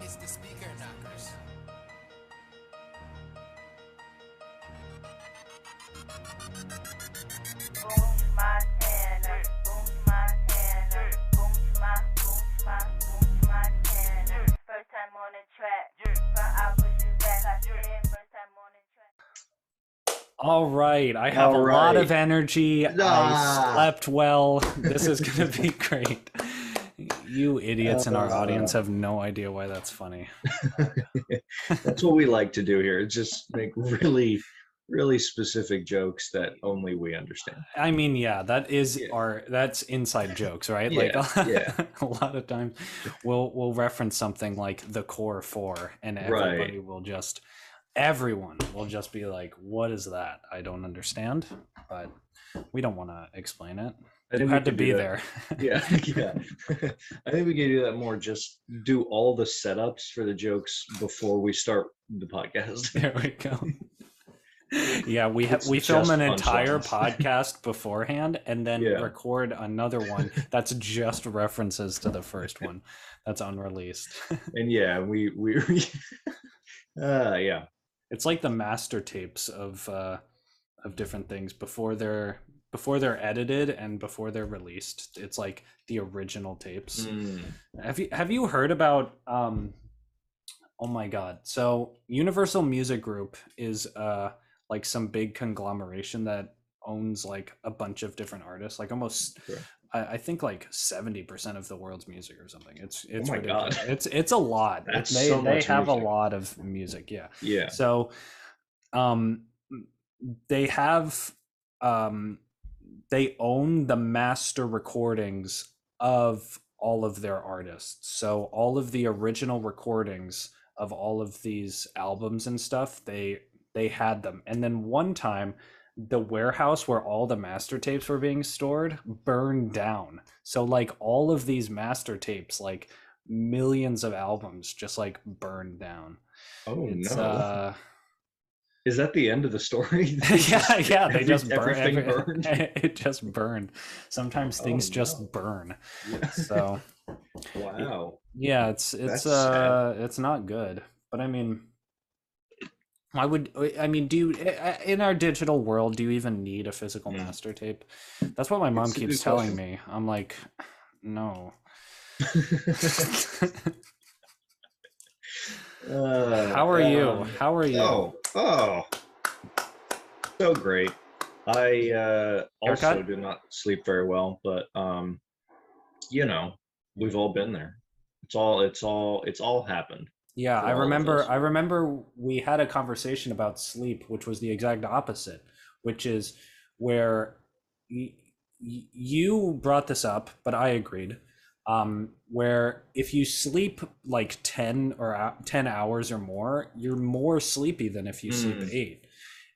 is the Speaker Knockers. Boonch Montana, Boonch Montana, Boonch Montana. First time on the track, I'll push you back. I said first time on the track. All right, I have a lot of energy. I slept well. This is going to be great. You idiots in our audience have no idea why that's funny. That's what we like to do here. Just make really, really specific jokes that only we understand. I mean, yeah, that is that's inside jokes, right? A lot of times we'll reference something like the core four, and everyone will just be like, what is that? I don't understand, but we don't want to explain it. You had to be there. Yeah. I think we can do that more. Just do all the setups for the jokes before we start the podcast. There we go. Yeah, we film an entire podcast beforehand and then record another one that's just references to the first one that's unreleased. And we it's like the master tapes of different things before they're edited and before they're released. It's like the original tapes. Have you heard about oh my god, so Universal Music Group is like some big conglomeration that owns like a bunch of different artists, like almost I think like 70% of the world's music or something. It's oh my ridiculous. God. It's a lot. They have music. A lot of music. Yeah. So they have they own the master recordings of all of their artists. So all of the original recordings of all of these albums and stuff, they had them. And then one time the warehouse where all the master tapes were being stored burned down. So like all of these master tapes, like millions of albums just like burned down. No. Is that the end of the story? Yeah, they just everything burned. It just burned. Sometimes things just burn. Yeah. So wow. Yeah, it's not good. But I mean, do you, in our digital world, do you even need a physical master tape? That's what my mom keeps telling me. I'm like, no. How are you? Oh, so great. I also do not sleep very well, but we've all been there. It's all happened. Yeah, I remember we had a conversation about sleep, which was the exact opposite, which is where you brought this up, but I agreed. Where if you sleep like 10 hours or more, you're more sleepy than if you sleep 8.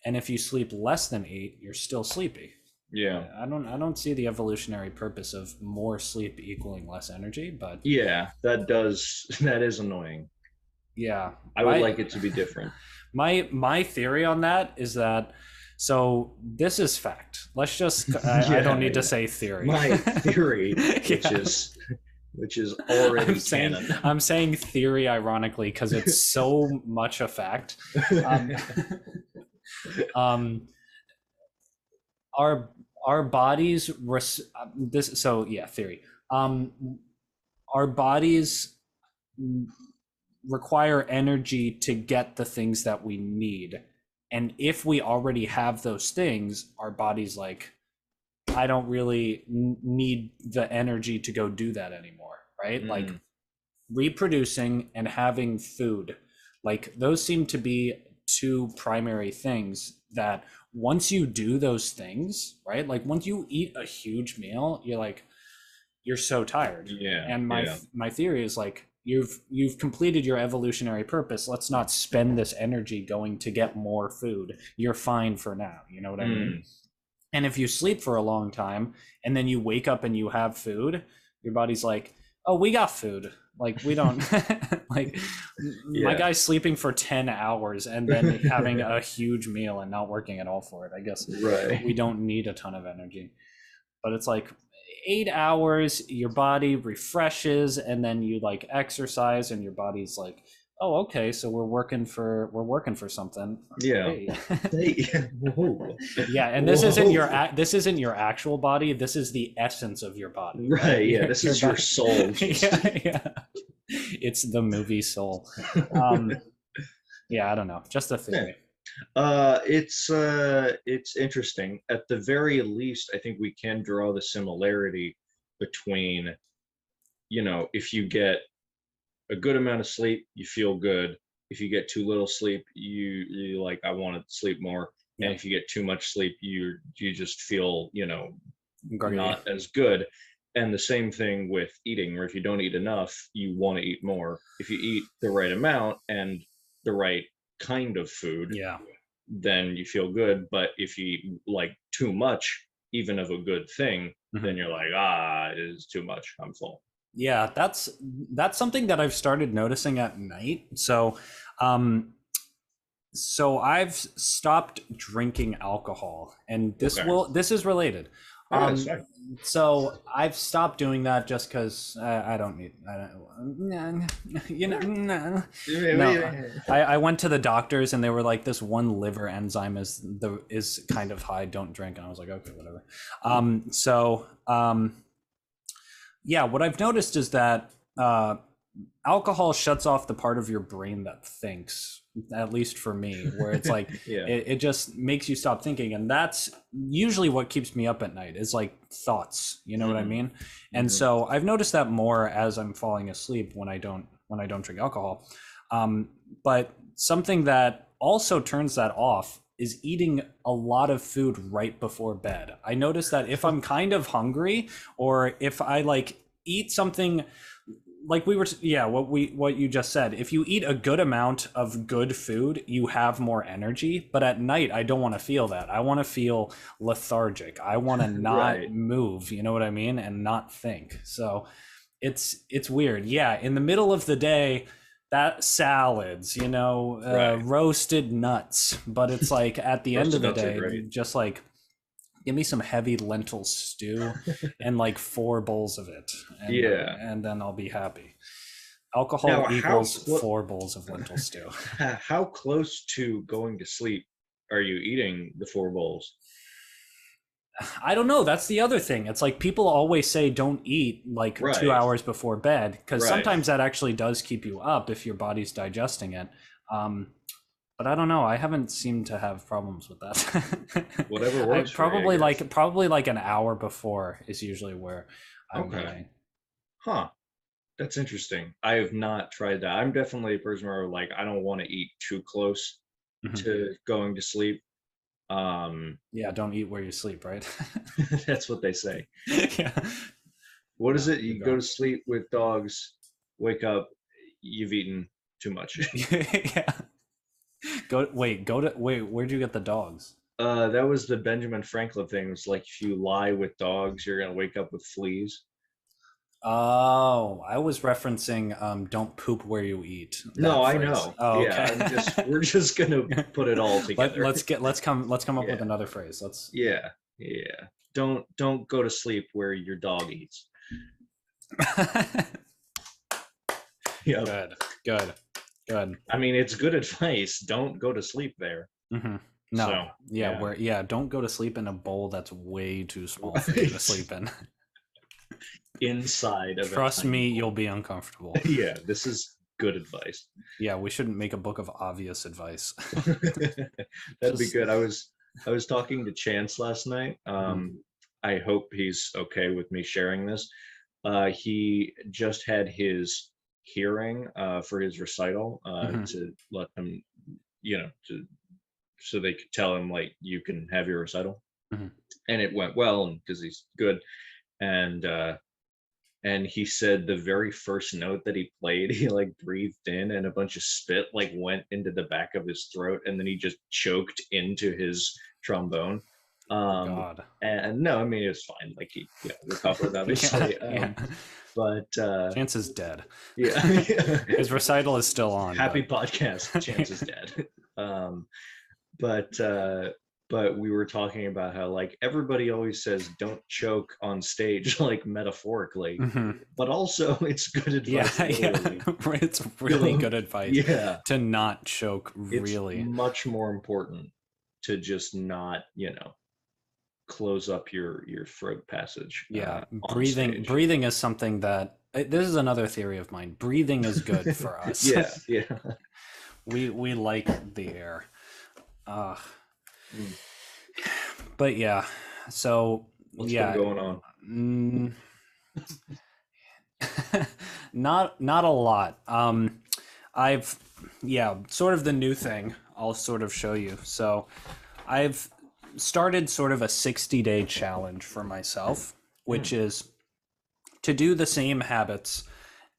And if you sleep less than 8, you're still sleepy. Yeah. I don't see the evolutionary purpose of more sleep equaling less energy, but yeah, that is annoying. Yeah. I would like it to be different. My theory on that is that, so this is fact. Let's just I don't need to say theory. My theory, which is already canon. I'm saying theory ironically because it's so much a fact. Our bodies theory. Our bodies require energy to get the things that we need. And if we already have those things, our body's like, I don't really need the energy to go do that anymore, right? Like reproducing and having food, like those seem to be two primary things that once you do those things, right? Like once you eat a huge meal, you're so tired. Yeah. And my theory is like, you've completed your evolutionary purpose. Let's not spend this energy going to get more food. You're fine for now. You know what I mean? And if you sleep for a long time and then you wake up and you have food, your body's like, oh, we got food. Like we don't my guy's sleeping for 10 hours and then having a huge meal and not working at all for it. I guess we don't need a ton of energy. But it's like, 8 hours, your body refreshes, and then you like exercise, and your body's like, oh, okay, so we're working for something. Yeah. Hey. Whoa. Yeah, and this isn't your actual body. This is the essence of your body. Right. Yeah. This is your soul. Yeah. It's the movie Soul. Yeah, I don't know. Just a theory. It's interesting. At the very least, I think we can draw the similarity between, if you get a good amount of sleep, you feel good. If you get too little sleep, you like, I want to sleep more. Yeah. And if you get too much sleep, you just feel, Great. not as good. And the same thing with eating, where if you don't eat enough, you want to eat more. If you eat the right amount and the right kind of food, Yeah. then you feel good. But if you eat like too much, even of a good thing, then you're like, it is too much. I'm full. Yeah, that's something that I've started noticing at night. So I've stopped drinking alcohol, and this is related. So I've stopped doing that just because I went to the doctors, and they were like, this one liver enzyme is kind of high, don't drink. And I was like, okay, whatever. Yeah, what I've noticed is that alcohol shuts off the part of your brain that thinks, at least for me, where it's like, it just makes you stop thinking. And that's usually what keeps me up at night, is like thoughts, you know what I mean? And so I've noticed that more as I'm falling asleep when I don't drink alcohol. But something that also turns that off is eating a lot of food right before bed. I notice that if I'm kind of hungry, or if I like eat something like what you just said, if you eat a good amount of good food, you have more energy. But at night, I don't want to feel that. I want to feel lethargic. I want to not move, you know what I mean? And not think. So it's weird. Yeah, in the middle of the day, that salads, roasted nuts, but it's like at the end of the day, just like, give me some heavy lentil stew and like 4 bowls of it, and then I'll be happy. Alcohol equals 4 bowls of lentil stew. How close to going to sleep are you eating the 4 bowls? I don't know. That's the other thing. It's like people always say don't eat like 2 hours before bed, because sometimes that actually does keep you up if your body's digesting it. But I don't know. I haven't seemed to have problems with that. Whatever works. Probably like an hour before is usually where I'm going. Huh. That's interesting. I have not tried that. I'm definitely a person where like I don't want to eat too close to going to sleep. Yeah, don't eat where you sleep, right? That's what they say. Yeah. What is it? You go to sleep with dogs, wake up, you've eaten too much. Yeah. Where'd you get the dogs? That was the Benjamin Franklin thing. It was like, if you lie with dogs, you're gonna wake up with fleas. Oh, I was referencing don't poop where you eat. No, I know. Oh, yeah, okay. we're just gonna put it all together. Let's come up with another phrase. Let's. Yeah. Don't go to sleep where your dog eats. Yeah. Good. I mean, it's good advice. Don't go to sleep there. No. So, don't go to sleep in a bowl that's way too small for you to sleep in. Inside of Trust me, you'll be uncomfortable. Yeah, this is good advice. Yeah, we shouldn't make a book of obvious advice. That'd be good. I was talking to Chance last night. I hope he's okay with me sharing this. He just had his hearing for his recital to let them, so they could tell him like, you can have your recital. And it went well, because he's good. And he said the very first note that he played, he like breathed in and a bunch of spit like went into the back of his throat, and then he just choked into his trombone. God. And no, I mean, it was fine. Like he recovered, obviously. But Chance is dead. Yeah. His recital is still on. Happy podcast. Chance is dead. But but we were talking about how like everybody always says don't choke on stage, like metaphorically, Hmm. but also it's good advice. Yeah, yeah, Literally. it's really good advice Yeah, to not choke. it's Really, much more important to just not, close up your throat passage yeah. on stage. Breathing is something that this is another theory of mine. Breathing is good for us. Yeah, yeah. We like the air. Uh, Mm. but yeah, so What's yeah. been going on? Mm, not a lot. I've yeah, sort of the new thing. I'll sort of show you. So, I've started sort of a 60-day challenge for myself, which is to do the same habits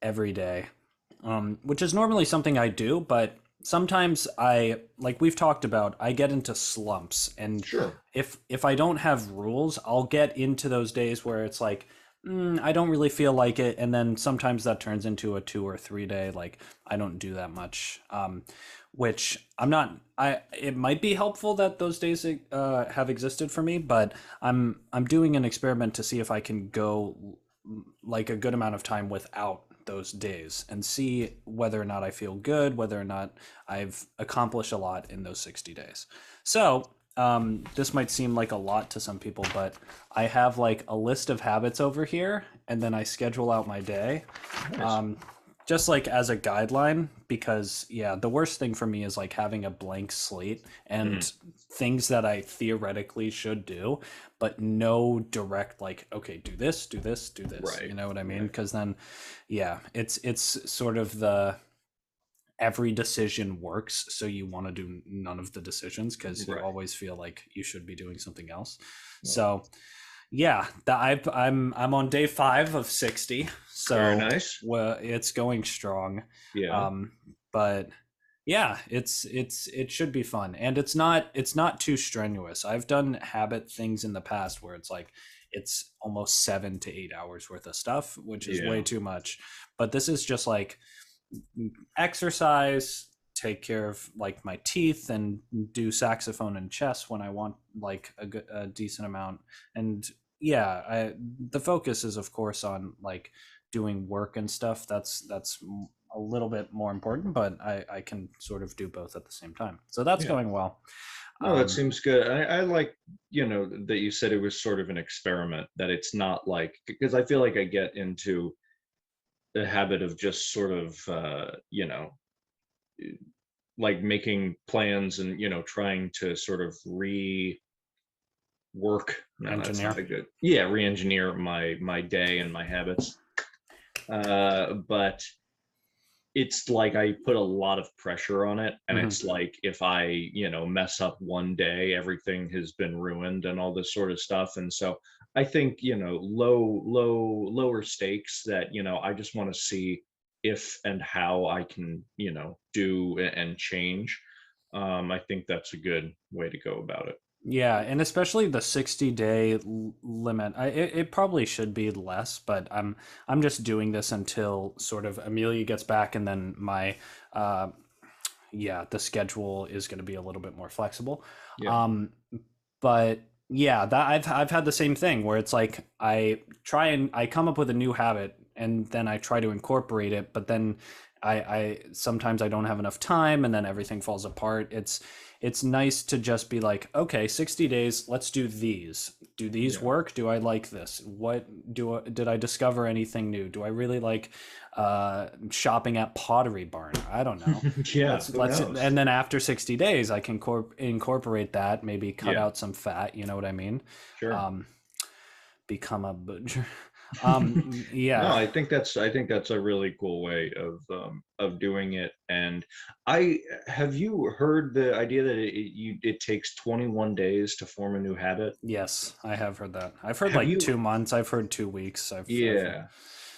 every day. Which is normally something I do, but sometimes like we've talked about, I get into slumps, and Sure. if I don't have rules, I'll get into those days where it's like, I don't really feel like it, and then sometimes that turns into a 2 or 3 day, like I don't do that much, which I'm not. It might be helpful that those days have existed for me, but I'm doing an experiment to see if I can go like a good amount of time without those days and see whether or not I feel good, whether or not I've accomplished a lot in those 60 days. So, this might seem like a lot to some people, but I have like a list of habits over here, and then I schedule out my day. Nice. Just like as a guideline, because yeah, the worst thing for me is like having a blank slate and things that I theoretically should do, but no direct like, okay, do this, do this, do this. Right. You know what I mean? Right. Because then, yeah, it's sort of the every decision works, so you want to do none of the decisions because you Right. always feel like you should be doing something else. Right. So yeah, I'm on day 5 of 60, so Very nice. well, it's going strong. Yeah. But yeah, it should be fun, and it's not too strenuous. I've done habit things in the past where it's like it's almost 7 to 8 hours worth of stuff, which is way Yeah. too much. But this is just like exercise, take care of like my teeth, and do saxophone and chess when I want like a decent amount. And yeah, the focus is of course on like doing work and stuff. That's a little bit more important, but I can sort of do both at the same time. So that's Yeah. going well. No, that seems good. I like, that you said it was sort of an experiment, that it's not like, because I feel like I get into the habit of just sort of, like making plans and, trying to sort of rework. No, that's Engineer. not a good. Yeah, re-engineer my day and my habits. But it's like I put a lot of pressure on it, and it's like if I, mess up one day, everything has been ruined and all this sort of stuff. And so I think, lower stakes, that, I just want to see if and how I can, do and change. I think that's a good way to go about it. Yeah, and especially the 60-day limit. It probably should be less, but I'm just doing this until sort of Amelia gets back, and then my yeah, the schedule is going to be a little bit more flexible. Yeah. But yeah, that I've had the same thing where it's like I come up with a new habit, and then I try to incorporate it, but then I sometimes I don't have enough time, and then everything falls apart. It's nice to just be like, okay, 60 days, let's do these. Do these Yeah. work? Do I like this? Did I discover anything new? Do I really like shopping at Pottery Barn? I don't know. Yeah. let's Who let's knows? and then after 60 days I can incorporate that, maybe cut Yeah. out some fat, you know what I mean? Sure. Become a butcher. No, Yeah. I think that's a really cool way of doing it. And I have you heard the idea that it takes 21 days to form a new habit? Yes, I have heard that. I've heard Have like you? 2 months. I've heard 2 weeks. Yeah.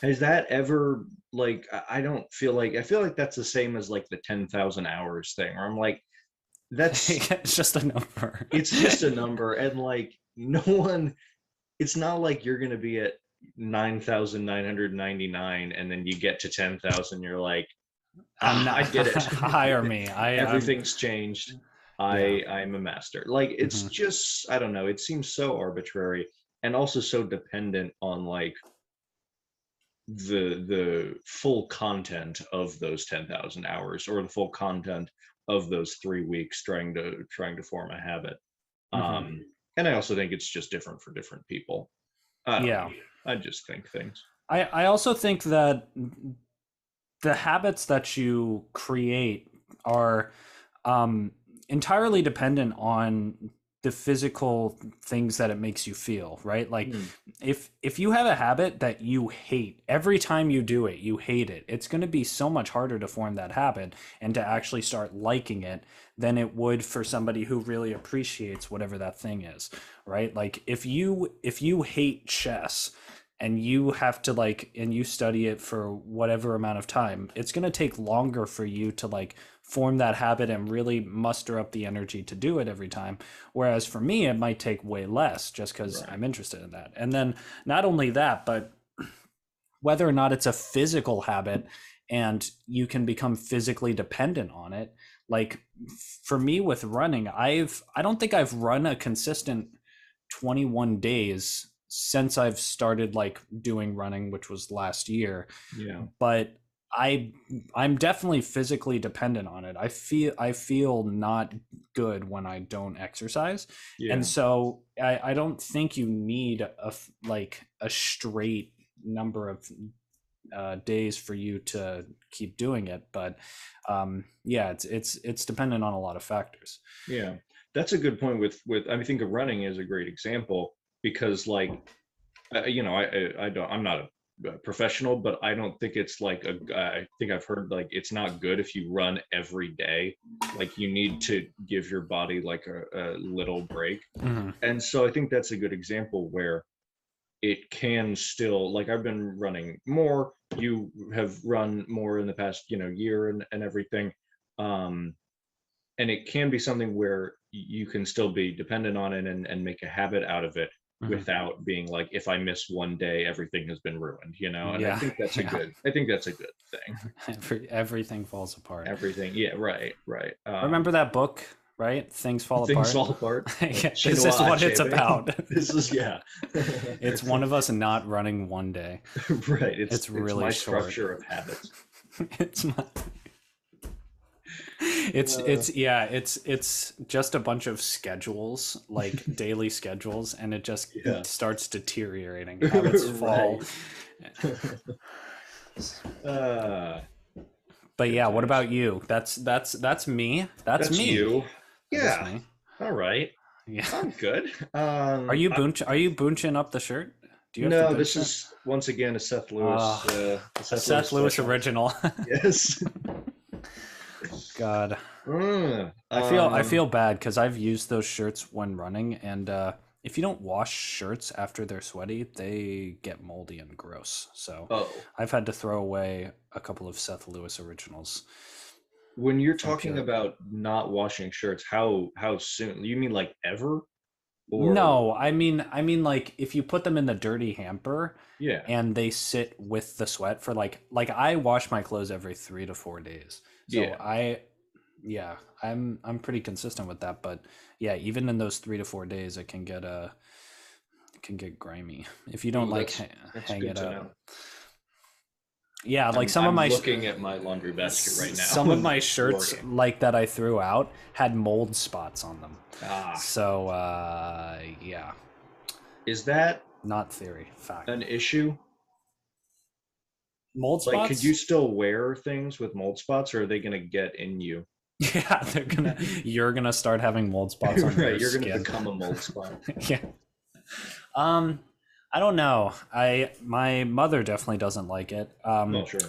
Has that ever, like, I don't feel like, I feel like that's the same as like the 10,000 hours thing, where I'm like, that's It's just a number. it's just a number, and like no one, it's not like you're gonna be at 9,999 and then you get to 10,000, you're like, I'm not I did it. hire me. I'm Everything's changed. I'm a master. Like, it's Mhm. just, I don't know, it seems so arbitrary and also so dependent on like the full content of those 10,000 hours, or the full content of those 3 weeks trying to form a habit. Mhm. And I also think it's just different for different people. I don't know. Yeah. I just think things. I also think that the habits that you create are um, entirely dependent on the physical things that it makes you feel, right? Like Mm, if you have a habit that you hate, every time you do it you hate it, it's going to be so much harder to form that habit and to actually start liking it than it would for somebody who really appreciates whatever that thing is, right? Like if you hate chess and you have to like and you study it for whatever amount of time, it's going to take longer for you to like form that habit and really muster up the energy to do it every time. Whereas for me, it might take way less just because right. I'm interested in that. And then not only that, but whether or not it's a physical habit and you can become physically dependent on it. Like for me with running, I don't think I've run a consistent 21 days since I've started like doing running, which was last year. Yeah. But I I'm definitely physically dependent on it. I feel not good when I don't exercise. And Yeah. so I don't think you need like a straight number of days for you to keep doing it. But yeah, it's dependent on a lot of factors. Yeah. That's a good point with I think of running is a great example because like I don't, I'm not a professional, but I don't think it's like I think I've heard like it's not good if you run every day. Like, you need to give your body like a little break. Hmm. And so I think that's a good example where it can still, like, I've been running more, you have run more in the past, year and everything. Um, and it can be something where you can still be dependent on it and make a habit out of it Hmm. without being like, if I miss one day everything has been ruined. And Yeah, yeah. I think that's a good thing. Everything falls apart. Everything, yeah, right. Remember that book, right? Things Fall Things Apart. fall apart. Yeah, this is Chinua what it's Achebe. about. This is, yeah. It's one of us not running one day. Right, It's it's really my short. structure of habits. It's my, uh, it's just a bunch of schedules, like daily schedules, and it just yeah. starts deteriorating. Habits fall. Right. uh But Good yeah, what times. about you? That's me. That's That's me. you. That is Yeah. me. All right. Yeah. I'm good. Are you boonching up the shirt? Do you have the No, good this shirt? is once again Uh, A a Seth Seth Lewis Lewis special. original. Yes. God. Mm, I feel bad because I've used those shirts when running, and if you don't wash shirts after they're sweaty, they get moldy and gross. So oh, I've had to throw away a couple of Seth Lewis originals when you're from talking pure. about not washing shirts, how soon? You mean like ever? Or No, I mean like if you put them in the dirty hamper yeah, and they sit with the sweat for like I wash my clothes every 3 to 4 days. So yeah. yeah, I'm pretty consistent with that, but yeah, even in those 3 to 4 days it can get grimy if you don't Ooh, like that's hang good it to up. know. Yeah, like I'm looking at my laundry basket right now some of and my it's shirts working. like that I threw out had mold spots on them. Ah, So yeah, is that not theory, fact. an issue? Mold Like, could you spots? still wear things with mold spots, or are they gonna get in you? Yeah, you're gonna start having mold spots on Right, your you're gonna skin. become a mold spot. Yeah. Um, I don't know. My mother definitely doesn't like it. Oh, sure.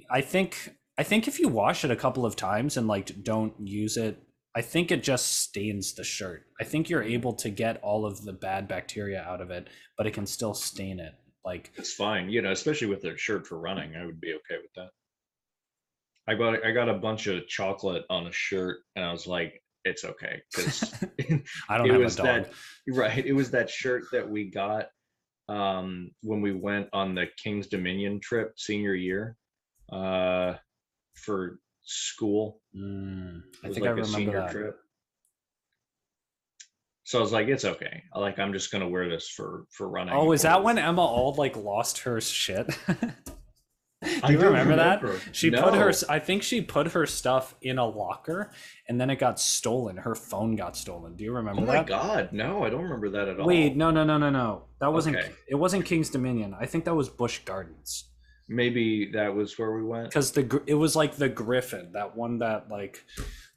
I think if you wash it a couple of times and like don't use it, I think it just stains the shirt. I think you're Mm, able to get all of the bad bacteria out of it, but it can still stain it. Like, it's fine, especially with a shirt for running. I would be okay with that. I got a bunch of chocolate on a shirt, and I was like, it's okay, because I don't it have a was dog. it was that shirt that we got when we went on the King's Dominion trip senior year uh for school. Mm, It I was think I like a remember senior that. trip. So I was like, it's okay. Like, I'm just gonna wear this for running. Oh, is or- that when Emma Auld like lost her shit? Do I you don't remember that? remember. She put her, No. I think she put her stuff in a locker and then it got stolen. Her phone got stolen. Do you remember Oh my that? God, no, I don't remember that at all. Wait, no. That wasn't, Okay. it wasn't King's Dominion. I think that was Busch Gardens. Maybe that was where we went. Because it was like the Griffin, that one that like,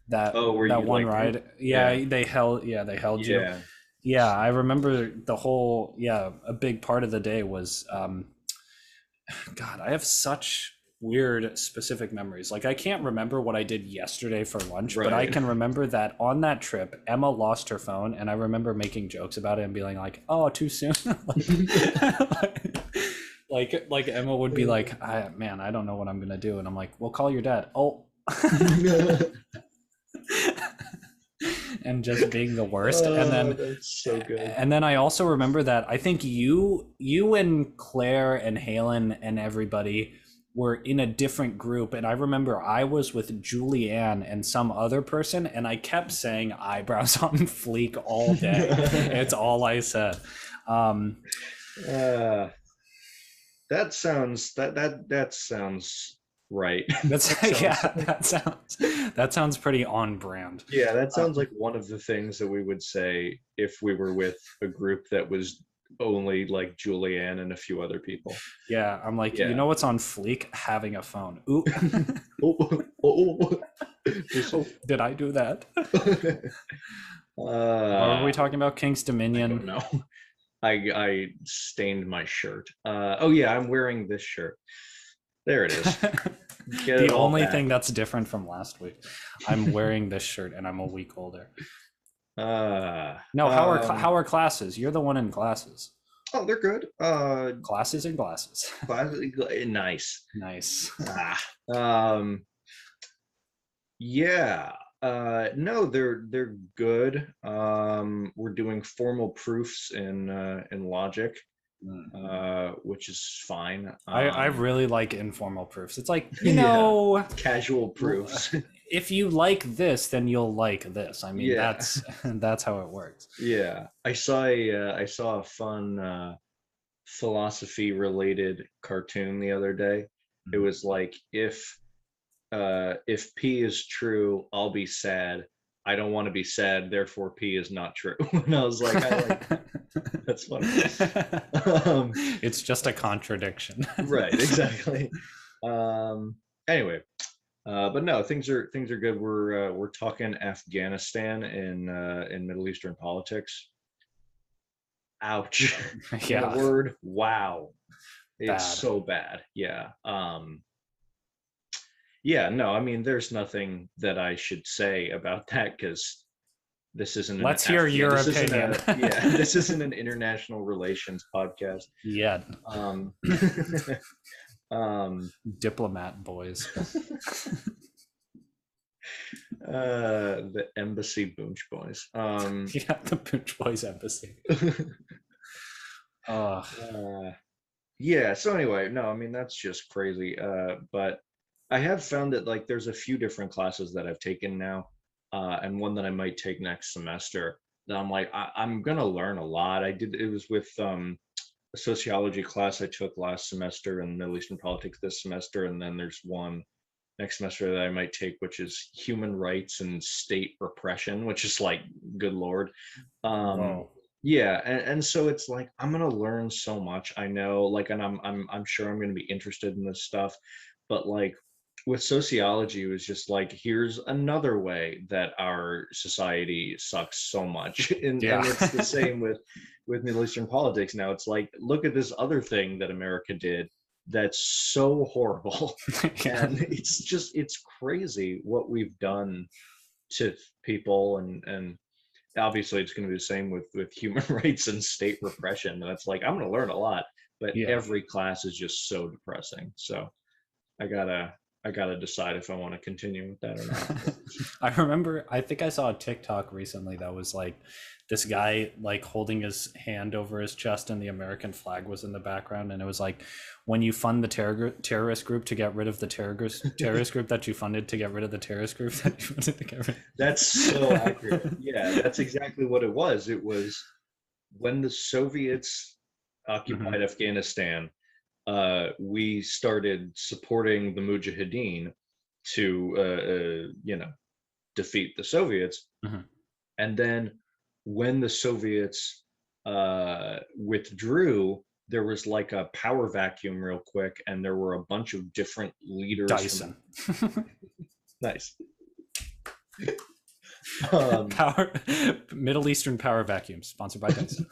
that, Oh, where that you one like ride. Yeah, they held you. Yeah. Yeah, I remember the whole, a big part of the day was, God, I have such weird specific memories. Like, I can't remember what I did yesterday for lunch, but I Right. can remember that on that trip, Emma lost her phone, and I remember making jokes about it and being like, "Oh, too soon." like Emma would be like, "Man, I don't know what I'm gonna do," and I'm like, "Well, call your dad." Oh. And just being the worst. And then that's so good. And then I also remember that I think you and Claire and Halen and everybody were in a different group, and I remember I was with Julianne and some other person, and I kept saying eyebrows on fleek all day. It's all I said. That sounds that sounds right. That sounds pretty on brand. Yeah, that sounds like one of the things that we would say if we were with a group that was only like Julianne and a few other people. Yeah, I'm like, Yeah. you know what's on fleek? Having a phone. Ooh. Did I do that? What were we talking about? King's Dominion? No, I stained my shirt. Oh yeah, I'm wearing this shirt. There it is. The only thing that's different from last week. I'm wearing this shirt and I'm a week older. No, how are classes? You're the one in classes. Oh, they're good. Classes and glasses. Nice. Nice. Yeah. No, they're good. We're doing formal proofs in logic, which is fine. I really like informal proofs. It's like, you know, casual proofs. If you like this, then you'll like this. I mean, that's how it works. Yeah, I saw a fun philosophy related cartoon the other day. It was like, if P is true, I'll be sad. I don't want to be sad, therefore P is not true. And I was like, that's funny. It's just a contradiction. Right, exactly. Anyway, but no, things are good. We're talking Afghanistan in Middle Eastern politics. Ouch. Yeah. The word wow. It's Bad. so bad. Yeah. Yeah, no, I mean, there's nothing that I should say about that, because this isn't. Let's hear your opinion. This isn't an international relations podcast. Yeah. Diplomat boys. The embassy Boonch boys. Yeah, the Boonch Boys embassy. Yeah. So anyway, no, I mean, that's just crazy. But I have found that, like, there's a few different classes that I've taken now, and one that I might take next semester, that I'm like, I'm gonna learn a lot. It was with a sociology class I took last semester and Middle Eastern politics this semester, and then there's one next semester that I might take, which is human rights and state repression, which is like, good Lord. Yeah, and so it's like, I'm gonna learn so much. I know, like, and I'm sure I'm gonna be interested in this stuff, but like, with sociology, it was just like, here's another way that our society sucks so much. And it's the same with Middle Eastern politics now. It's like, look at this other thing that America did that's so horrible. And it's crazy what we've done to people, and obviously it's going to be the same with human rights and state repression. And it's like, I'm going to learn a lot, but every class is just so depressing. So I gotta I gotta decide if I want to continue with that or not. I think I saw a TikTok recently that was like this guy like holding his hand over his chest and the American flag was in the background, and it was like, when you fund the terrorist group to get rid of the terrorist group that you funded to get rid of the terrorist group that you funded to get rid of. That's so accurate. Yeah, that's exactly what it was. It was when the Soviets occupied Afghanistan, we started supporting the Mujahideen to, defeat the Soviets. And then when the Soviets withdrew, there was like a power vacuum real quick, and there were a bunch of different leaders. Dyson. Nice. Power Middle Eastern power vacuum sponsored by Dyson.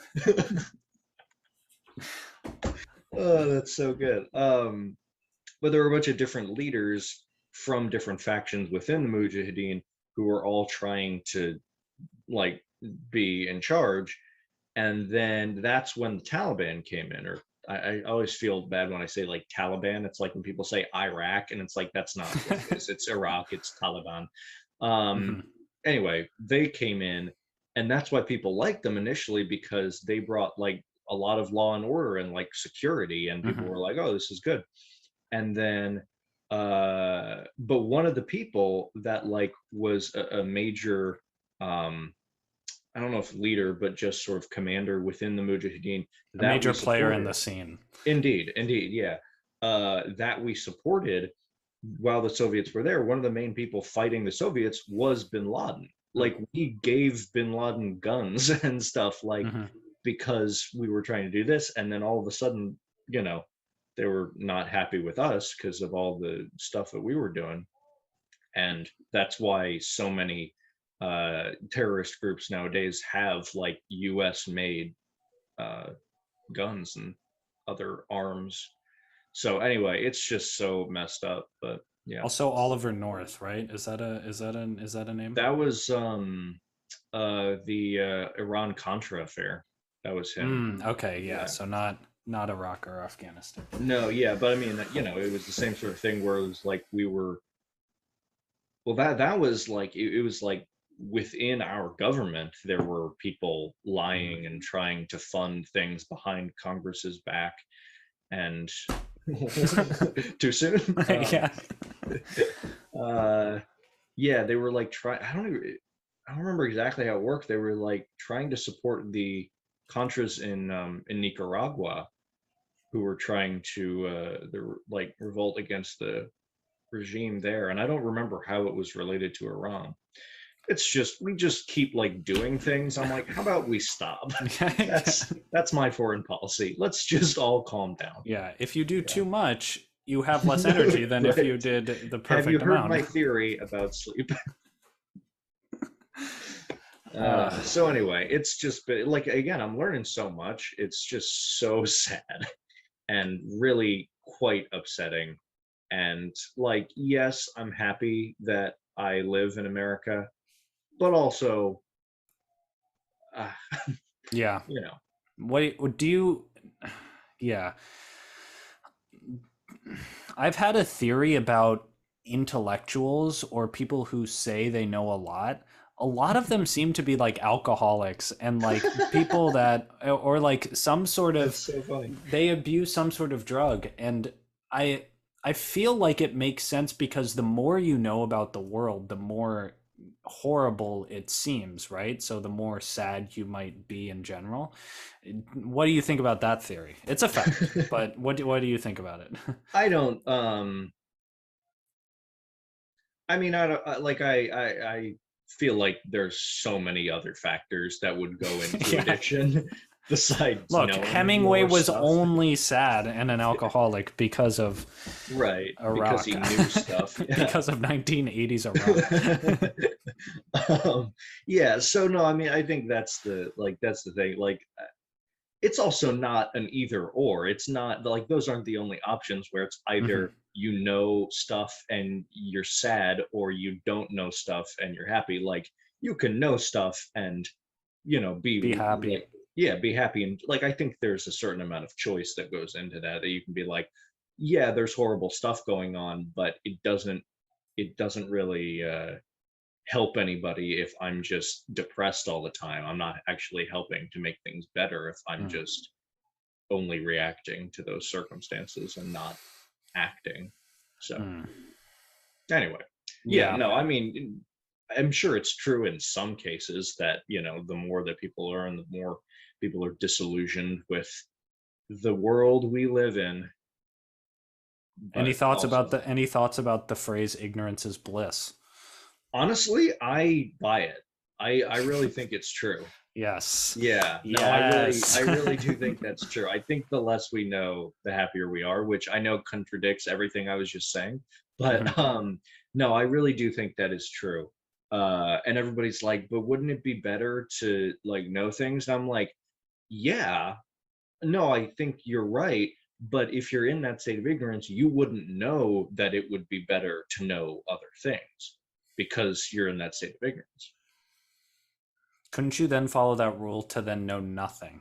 Oh, that's so good. But there were a bunch of different leaders from different factions within the Mujahideen who were all trying to like be in charge. And then that's when the Taliban came in, or I always feel bad when I say like Taliban. It's like when people say Iraq, and it's like, that's not what it is. It's Iraq, it's Taliban. Anyway, they came in, and that's why people liked them initially, because they brought like a lot of law and order and like security, and people were like, oh, this is good. And then but one of the people that like was a major I don't know if leader, but just sort of commander within the Mujahideen, a major player in the scene. Indeed, yeah. That we supported while the Soviets were there. One of the main people fighting the Soviets was Bin Laden. Like, we gave Bin Laden guns and stuff, like, because we were trying to do this. And then all of a sudden, they were not happy with us because of all the stuff that we were doing. And that's why so many terrorist groups nowadays have like US made guns and other arms. So anyway, it's just so messed up. But yeah. Also Oliver North, right? Is that a name? That was the Iran Contra affair. That was him. Okay, yeah. So not Iraq or Afghanistan. No, yeah, but I mean, it was the same sort of thing where it was like we were. Well, that was like it was like within our government there were people lying and trying to fund things behind Congress's back, and too soon. Yeah, they were like trying. I don't remember exactly how it worked. They were like trying to support the Contras in Nicaragua, who were trying to like revolt against the regime there, and I don't remember how it was related to Iran. It's just we just keep like doing things. I'm like, how about we stop? That's my foreign policy. Let's just all calm down. Yeah, if you do too much, you have less energy than if you did the perfect amount. Have you heard my theory about sleep? So anyway, it's just like, again, I'm learning so much. It's just so sad and really quite upsetting. And like, yes, I'm happy that I live in America, but also, yeah, what do you? Yeah, I've had a theory about intellectuals or people who say they know a lot. A lot of them seem to be like alcoholics and like people that, or like some sort of, so funny. They abuse some sort of drug. And I feel like it makes sense because the more you know about the world, the more horrible it seems, right? So the more sad you might be in general. What do you think about that theory? It's a fact, but what do you think about it? I don't, I mean, I feel like there's so many other factors that would go into addiction besides. Look, Hemingway was only sad and an alcoholic because of Iraq. Because he knew stuff. Because of 1980s Iraq. Yeah. So no, I mean, I think that's the thing. Like, it's also not an either or. It's not like those aren't the only options where it's either you know stuff and you're sad, or you don't know stuff and you're happy. Like, you can know stuff and be happy. Like, be happy. And like, I think there's a certain amount of choice that goes into that you can be like, yeah, there's horrible stuff going on, but it doesn't really help anybody if I'm just depressed all the time. I'm not actually helping to make things better if I'm Mm. just only reacting to those circumstances and not acting. So Mm. anyway, yeah, Yeah. no, I mean, I'm sure it's true in some cases that, the more that people learn, the more people are disillusioned with the world we live in. Any But thoughts also, about the phrase ignorance is bliss? honestly, I buy it. I really think it's true. Yes. Yeah, no, Yes. I really do think that's true. I think the less we know, the happier we are, which I know contradicts everything I was just saying. Mhm. But no, I really do think that is true. And everybody's like, but wouldn't it be better to like know things? And I'm like, yeah, no, I think you're right. But if you're in that state of ignorance, you wouldn't know that it would be better to know other things because you're in that state of ignorance. Couldn't you then follow that rule to then know nothing?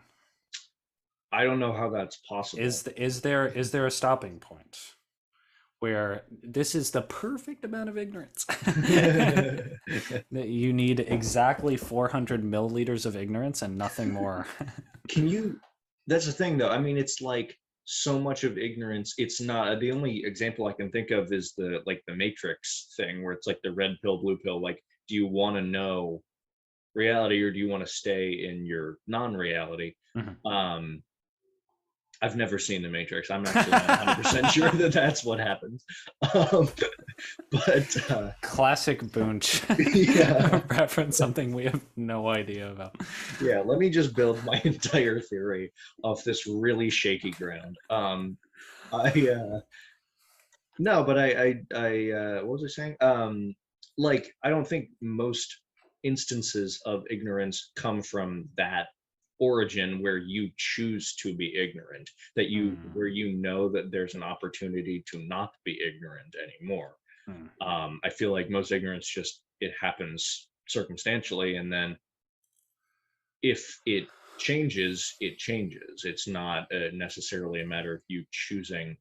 I don't know how that's possible. Is there a stopping point where this is the perfect amount of ignorance? That you need exactly 400 milliliters of ignorance and nothing more. Can you? That's the thing, though. I mean, it's like so much of ignorance. It's not the only example I can think of is the Matrix thing, where it's like the red pill, blue pill. Like, do you want to know reality or do you want to stay in your non-reality? Mhm. I've never seen the Matrix. I'm actually not 100% sure that that's what happens. Um, but Classic Boonch. yeah, Reference something we have no idea about. yeah. Let me just build my entire theory off this really shaky ground. I No, but what was I saying? Like I don't think most instances of ignorance come from that origin where you choose to be ignorant, that you Mm, where you know that there's an opportunity to not be ignorant anymore. mm. I feel like most ignorance just it happens circumstantially, and then if it changes, it changes. It's not necessarily a matter of you choosing.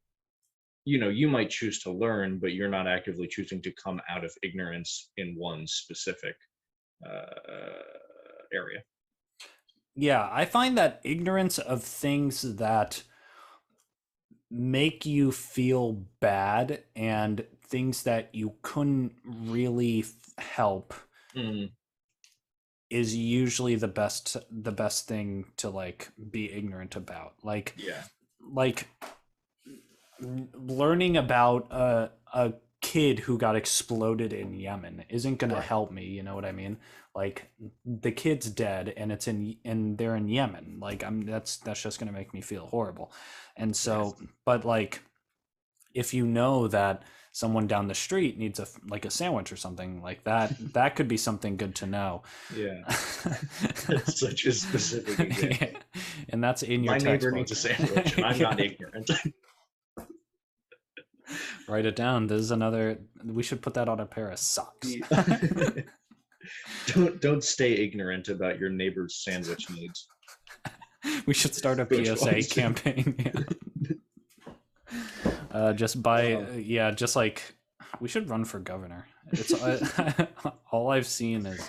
You might choose to learn, but you're not actively choosing to come out of ignorance in one specific area. Yeah, I find that ignorance of things that make you feel bad and things that you couldn't really help Mm, is usually the best thing to like be ignorant about. yeah, Like learning about a kid who got exploded in Yemen isn't going to right. help me, you know what I mean? Like the kid's dead and they're in Yemen. Like that's just going to make me feel horrible. And Yes. so but like if you know that someone down the street needs a sandwich or something like that could be something good to know. Yeah. That's such a specific example. And that's in your My neighbor textbook. needs a sandwich, and I'm not ignorant. Write it down. We should put that on a pair of socks. Don't stay ignorant about your neighbor's sandwich needs. We should start a Which PSA ones? campaign. Just just like we should run for governor. It's all I've seen is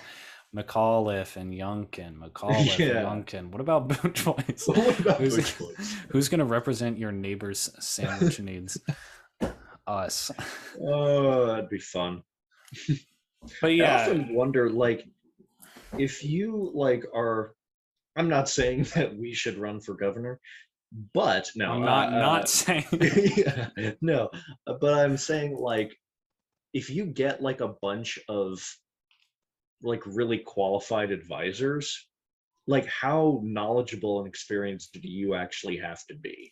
McAuliffe and Youngkin, McAuliffe Yeah. and Youngkin. What about Boonch Boys? What about Who's, Boonch Boys? who's gonna represent your neighbor's sandwich needs? Us. Oh, that'd be fun. But I yeah, often wonder, like, if you like are. I'm not saying that we should run for governor, but no, I'm not saying. yeah, no, but I'm saying like if you get like a bunch of like really qualified advisors, like how knowledgeable and experienced do you actually have to be?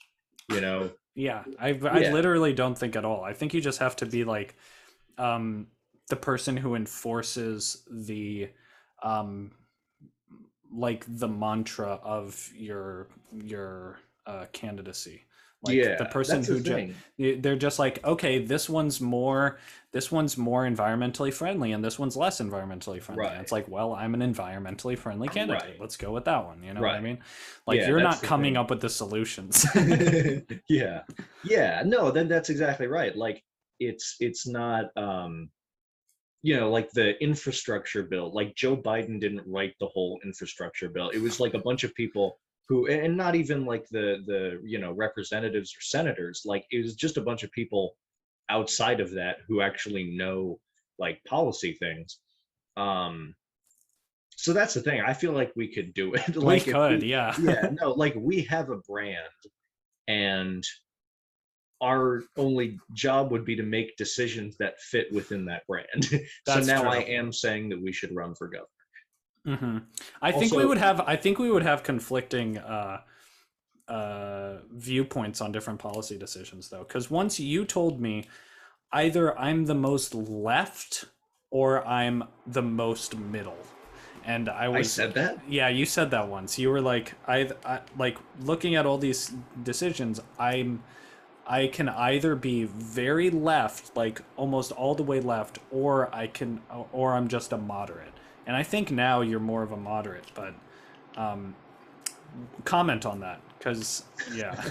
You know? Yeah, I Yeah, literally don't think at all. I think you just have to be like the person who enforces um like the mantra of your candidacy. Like Yeah, the person that's the who thing. they're just like, okay, this one's more environmentally friendly and this one's less environmentally friendly. And Right. it's like, well, I'm an environmentally friendly candidate. Right. Let's go with that one. You know what I Right. mean? Like Yeah, you're that's not the coming thing. up with the solutions. Yeah. Yeah. No, then that's exactly right. Like it's not like the infrastructure bill, like Joe Biden didn't write the whole infrastructure bill. It was like a bunch of people who, and not even like the representatives or senators, like it was just a bunch of people outside of that who actually know like policy things. Um, so that's the thing. I feel like we could do it. We Like if could, we, yeah. yeah, no, like we have a brand and our only job would be to make decisions that fit within that brand. So That's now I true. am saying that we should run for governor. Hmm. I think we Also, would have. I think we would have conflicting viewpoints on different policy decisions, though, because once you told me either I'm the most left or I'm the most middle, and I I was, said that. yeah, you said that once. You were like, I like looking at all these decisions. I can either be very left, like almost all the way left, or I'm just a moderate. And I think now you're more of a moderate, but comment on that, because yeah.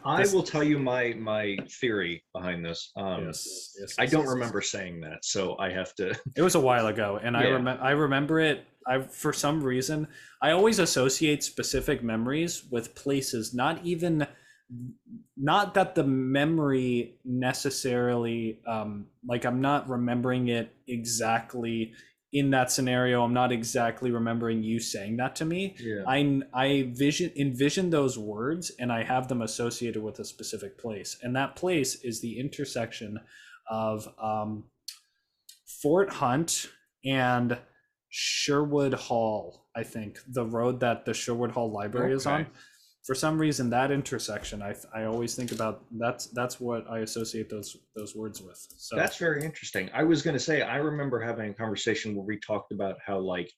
I This, will tell you my theory behind this. yes, yes, I yes, don't yes, yes. remember saying that, so I have to. It was a while ago, and Yeah. I remember it. I For some reason I always associate specific memories with places, not that the memory necessarily like I'm not remembering it exactly in that scenario. I'm not exactly remembering you saying that to me. Yeah. I envision those words and I have them associated with a specific place, and that place is the intersection of Fort Hunt and Sherwood Hall. I think the road that the Sherwood Hall Library is on. Okay. For some reason, that intersection, I always think about. That's what I associate those words with. So That's very interesting. I was going to say, I remember having a conversation where we talked about how like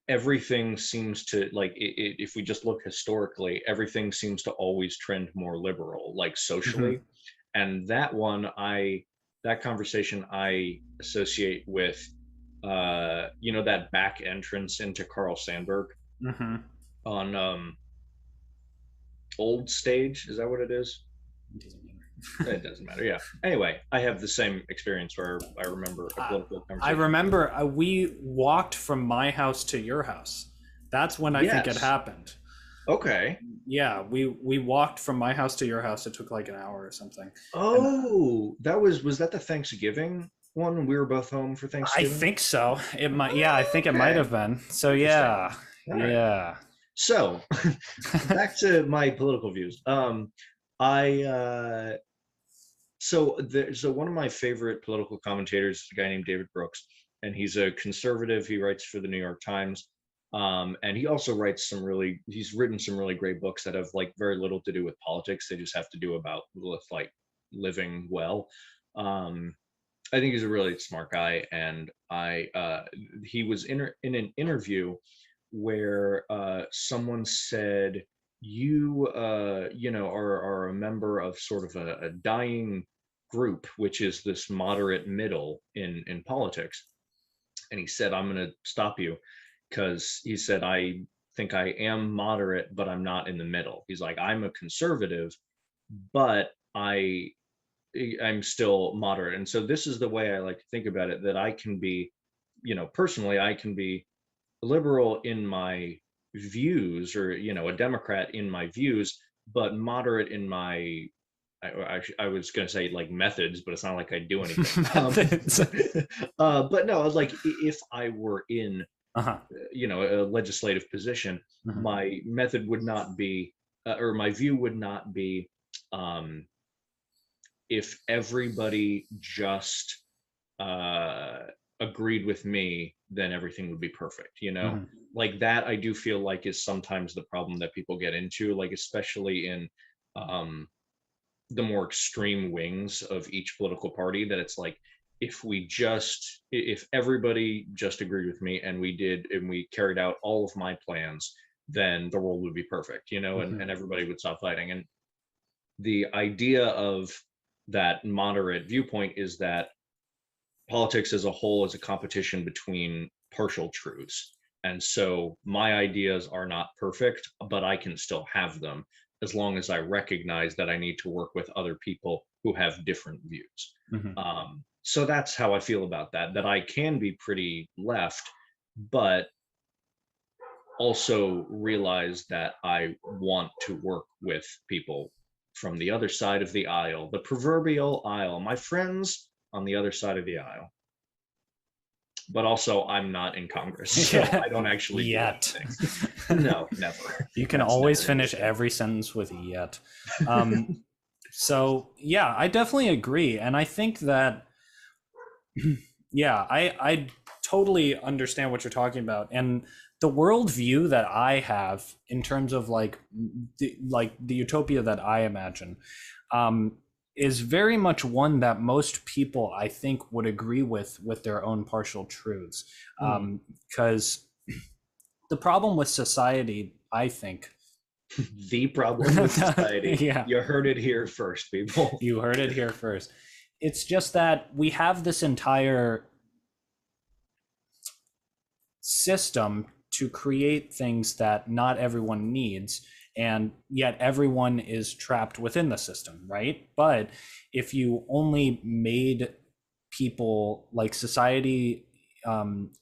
everything seems to like if we just look historically, everything seems to always trend more liberal, like mhm. socially. And that conversation I associate with that back entrance into Carl Sandburg Mhm. on Old Stage. Is that what it is? It doesn't matter. It doesn't matter. Yeah. Anyway, I have the same experience where I remember a political I conversation. remember we walked from my house to your house. That's when I think it Yes. happened. Okay. Yeah, we walked from my house to your house. It took like an hour or something. And Oh, was that the Thanksgiving one? We were both home for I Thanksgiving. think so. It might. Yeah, I think it might Okay. have been. So Interesting. yeah, All right. yeah. So back to my political views. I so one of my favorite political commentators is a guy named David Brooks, and he's a conservative. He writes for the New York Times. And he also he's written some really great books that have like very little to do with politics. They just have to do with like living well. Um, I think he's a really smart guy, and he was in an interview where someone said, "You are a member of sort of a dying group, which is this moderate middle in politics." And he said, "I'm going to stop you," because he said, "I think I am moderate, but I'm not in the middle." He's like, "I'm a conservative, but I'm still moderate." And so this is the way I like to think about it, that I can be, personally, I can be liberal in my views, or, a Democrat in my views, but moderate in my, I was going to say like methods, but it's not like I do anything. Methods. But no, I was like, if I were in, Uh-huh. a legislative position, Mhm. my method would not be, or my view would not be, um, if everybody just uh, agreed with me, then everything would be perfect. Mhm. Like that, I do feel like is sometimes the problem that people get into, like especially in um, the more extreme wings of each political party, that it's like, if everybody just agreed with me and we carried out all of my plans, then the world would be perfect, you know, Mhm. and everybody would stop fighting. And the idea of that moderate viewpoint is that politics as a whole is a competition between partial truths. And so my ideas are not perfect, but I can still have them as long as I recognize that I need to work with other people who have different views. Mhm. So that's how I feel about that, that I can be pretty left, but also realize that I want to work with people from the other side of the aisle, the proverbial aisle, my friends on the other side of the aisle. But also, I'm not in Congress, so I don't actually do Yet. anything. No, never. You can That's always never gonna finish happen. every sentence with yet. So yeah, I definitely agree. And I think that, yeah, I totally understand what you're talking about. And the worldview that I have in terms of like the utopia that I imagine, um, is very much one that most people I think would agree with their own partial truths. Hmm. Because the problem with society, I think, The problem with society. yeah, You heard it here first, people. you heard it here first. It's just that we have this entire system to create things that not everyone needs, and yet everyone is trapped within the system, right? But if you only made people like society,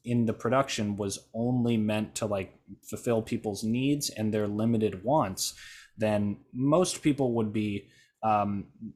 in the production was only meant to like fulfill people's needs and their limited wants, then most people would be,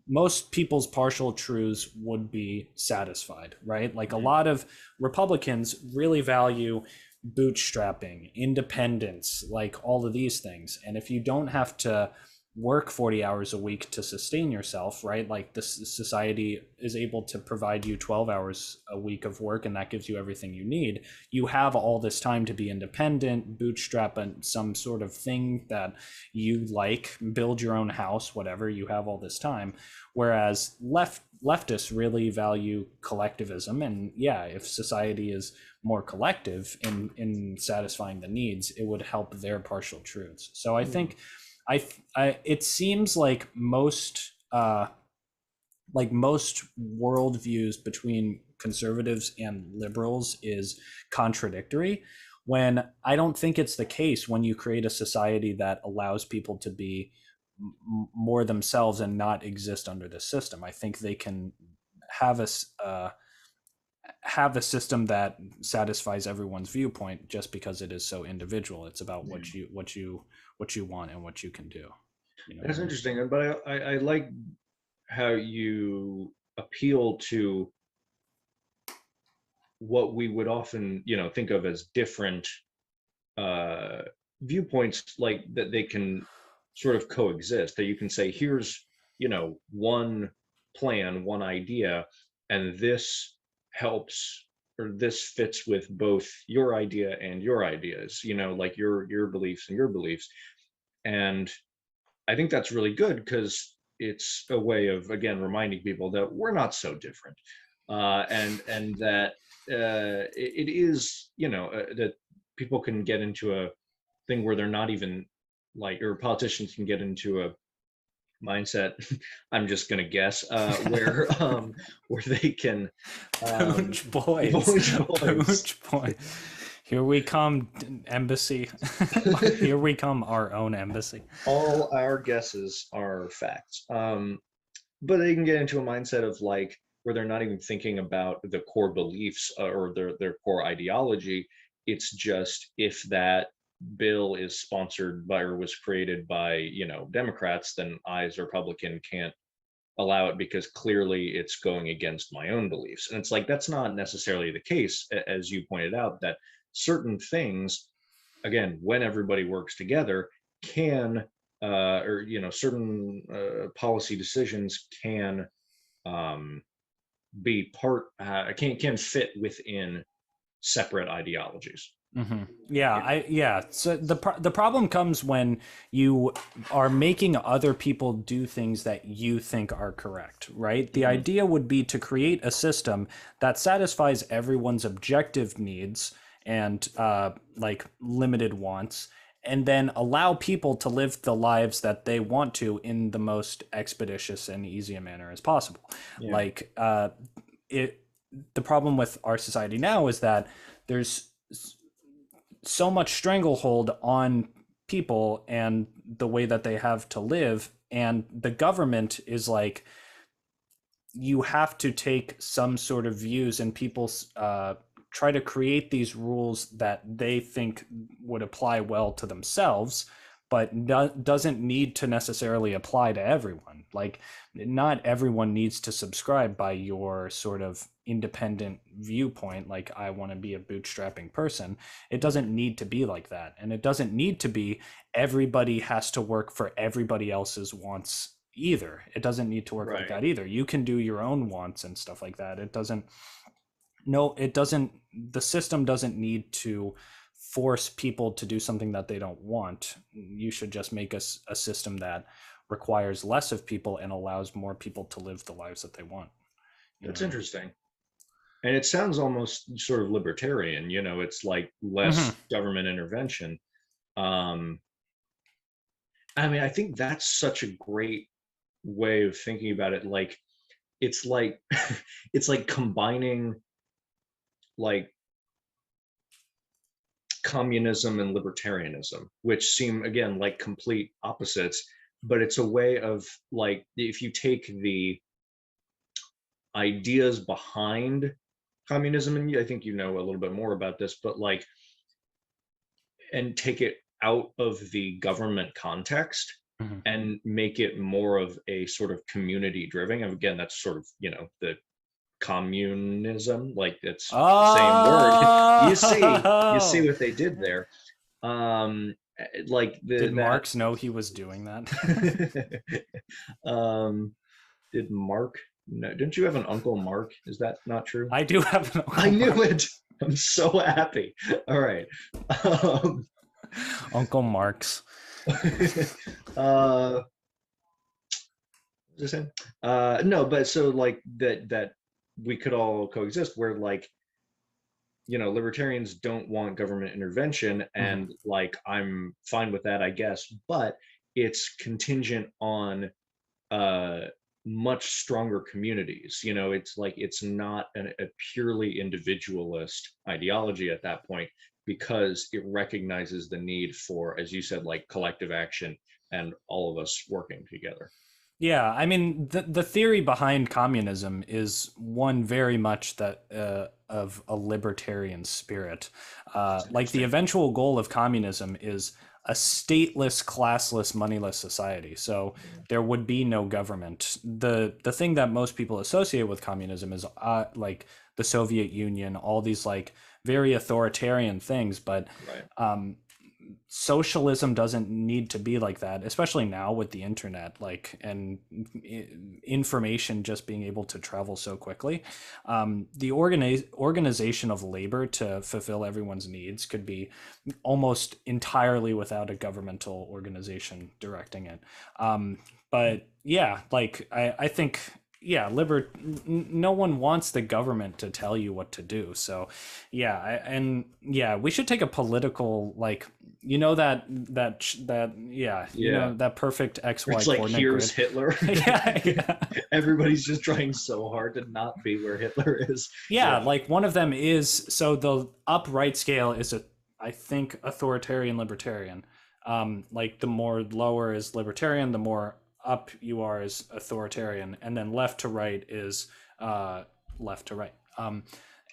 most people's partial truths would be satisfied, right? Like a lot of Republicans really value bootstrapping, independence, like all of these things. And if you don't have to work 40 hours a week to sustain yourself, right? Like this society is able to provide you 12 hours a week of work, and that gives you everything you need. You have all this time to be independent, bootstrap some sort of thing that you like, build your own house, whatever. You have all this time. Whereas leftists really value collectivism. And yeah, if society is more collective in satisfying the needs, it would help their partial truths. So I think it seems like most worldviews between conservatives and liberals is contradictory, when I don't think it's the case when you create a society that allows people to be more themselves and not exist under the system. I think they can have have a system that satisfies everyone's viewpoint just because it is so individual. It's about what you want and what you can do. You know what That's I mean? interesting, but I like how you appeal to what we would often, you know, think of as different uh, viewpoints, like that they can sort of coexist. That you can say, here's, you know, one plan, one idea, and this helps or this fits with both your idea and your ideas. You know, like your beliefs and your beliefs. And I think that's really good because it's a way of again reminding people that we're not so different, and that it is, you know, that people can get into a thing where they're not even like, or politicians can get into a mindset. I'm just gonna guess where they can Boonch boys. Boonch boys. Boonch boy. Here we come, embassy. Here we come, our own embassy. All our guesses are facts. But they can get into a mindset of like where they're not even thinking about the core beliefs or their core ideology. It's just if that bill is sponsored by or was created by, you know, Democrats, then I as a Republican can't allow it because clearly it's going against my own beliefs. And it's like that's not necessarily the case, as you pointed out, that certain things, again, when everybody works together, can or you know, certain policy decisions can be part can fit within separate ideologies. Mm-hmm. Yeah, Yeah. yeah. So the problem comes when you are making other people do things that you think are correct, right? The Mhm. idea would be to create a system that satisfies everyone's objective needs and like limited wants, and then allow people to live the lives that they want to in the most expeditious and easy a manner as possible. Yeah. Like the problem with our society now is that there's so much stranglehold on people and the way that they have to live, and the government is like, you have to take some sort of views, and people try to create these rules that they think would apply well to themselves, but doesn't need to necessarily apply to everyone. Like, not everyone needs to subscribe by your sort of independent viewpoint. Like, I want to be a bootstrapping person. It doesn't need to be like that. And it doesn't need to be everybody has to work for everybody else's wants either. It doesn't need to work like that either. You can do your own wants and stuff like that. It doesn't, the system doesn't need to force people to do something that they don't want. You should just make a system that requires less of people and allows more people to live the lives that they want. That's interesting. And it sounds almost sort of libertarian, it's like less government intervention. I mean, I think that's such a great way of thinking about it. Like, it's like it's like combining like communism and libertarianism, which seem again like complete opposites, but it's a way of, like, if you take the ideas behind communism, and I think you know a little bit more about this, but like, and take it out of the government context and make it more of a sort of community driven. And again, that's sort of, the communism, like it's the same word. You see what they did there. Like did Marx know he was doing that? Did Mark? No, didn't you have an Uncle Mark? Is that not true? I do have an Uncle I knew it. I'm so happy. All right. Uncle Marx. No, but so like that we could all coexist, where like, libertarians don't want government intervention, and like, I'm fine with that, I guess, but it's contingent on much stronger communities. It's like, it's not a purely individualist ideology at that point, because it recognizes the need for, as you said, like collective action and all of us working together. Yeah, I mean, the theory behind communism is one very much that of a libertarian spirit. Like, the eventual goal of communism is a stateless, classless, moneyless society. So there would be no government. The thing that most people associate with communism is like the Soviet Union, all these like very authoritarian things, but socialism doesn't need to be like that, especially now with the internet, like, and information just being able to travel so quickly. The organization of labor to fulfill everyone's needs could be almost entirely without a governmental organization directing it. But yeah, like, I think, yeah, no one wants the government to tell you what to do. So yeah, we should take a political, like, that perfect XY it's like, coordinate here's grid. Hitler. yeah. Everybody's just trying so hard to not be where Hitler is. Yeah, like one of them is, so the upright scale is I think authoritarian libertarian. Like, the more lower is libertarian, the more up you are is authoritarian, and then left to right is left to right.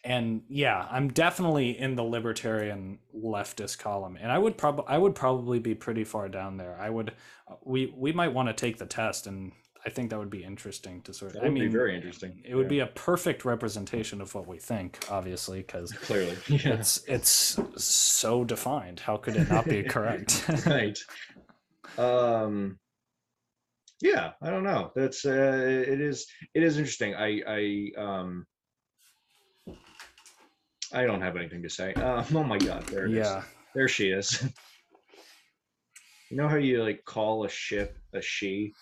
And yeah, I'm definitely in the libertarian leftist column, and I would probably be pretty far down there. We might want to take the test, and I think that would be interesting to sort of. That would be very interesting. It would be a perfect representation of what we think, obviously, because clearly, it's so defined. How could it not be correct? Right. Yeah, I don't know. That's it is interesting. I don't have anything to say. Oh my God, there it is. There she is. You know how you like call a ship a she?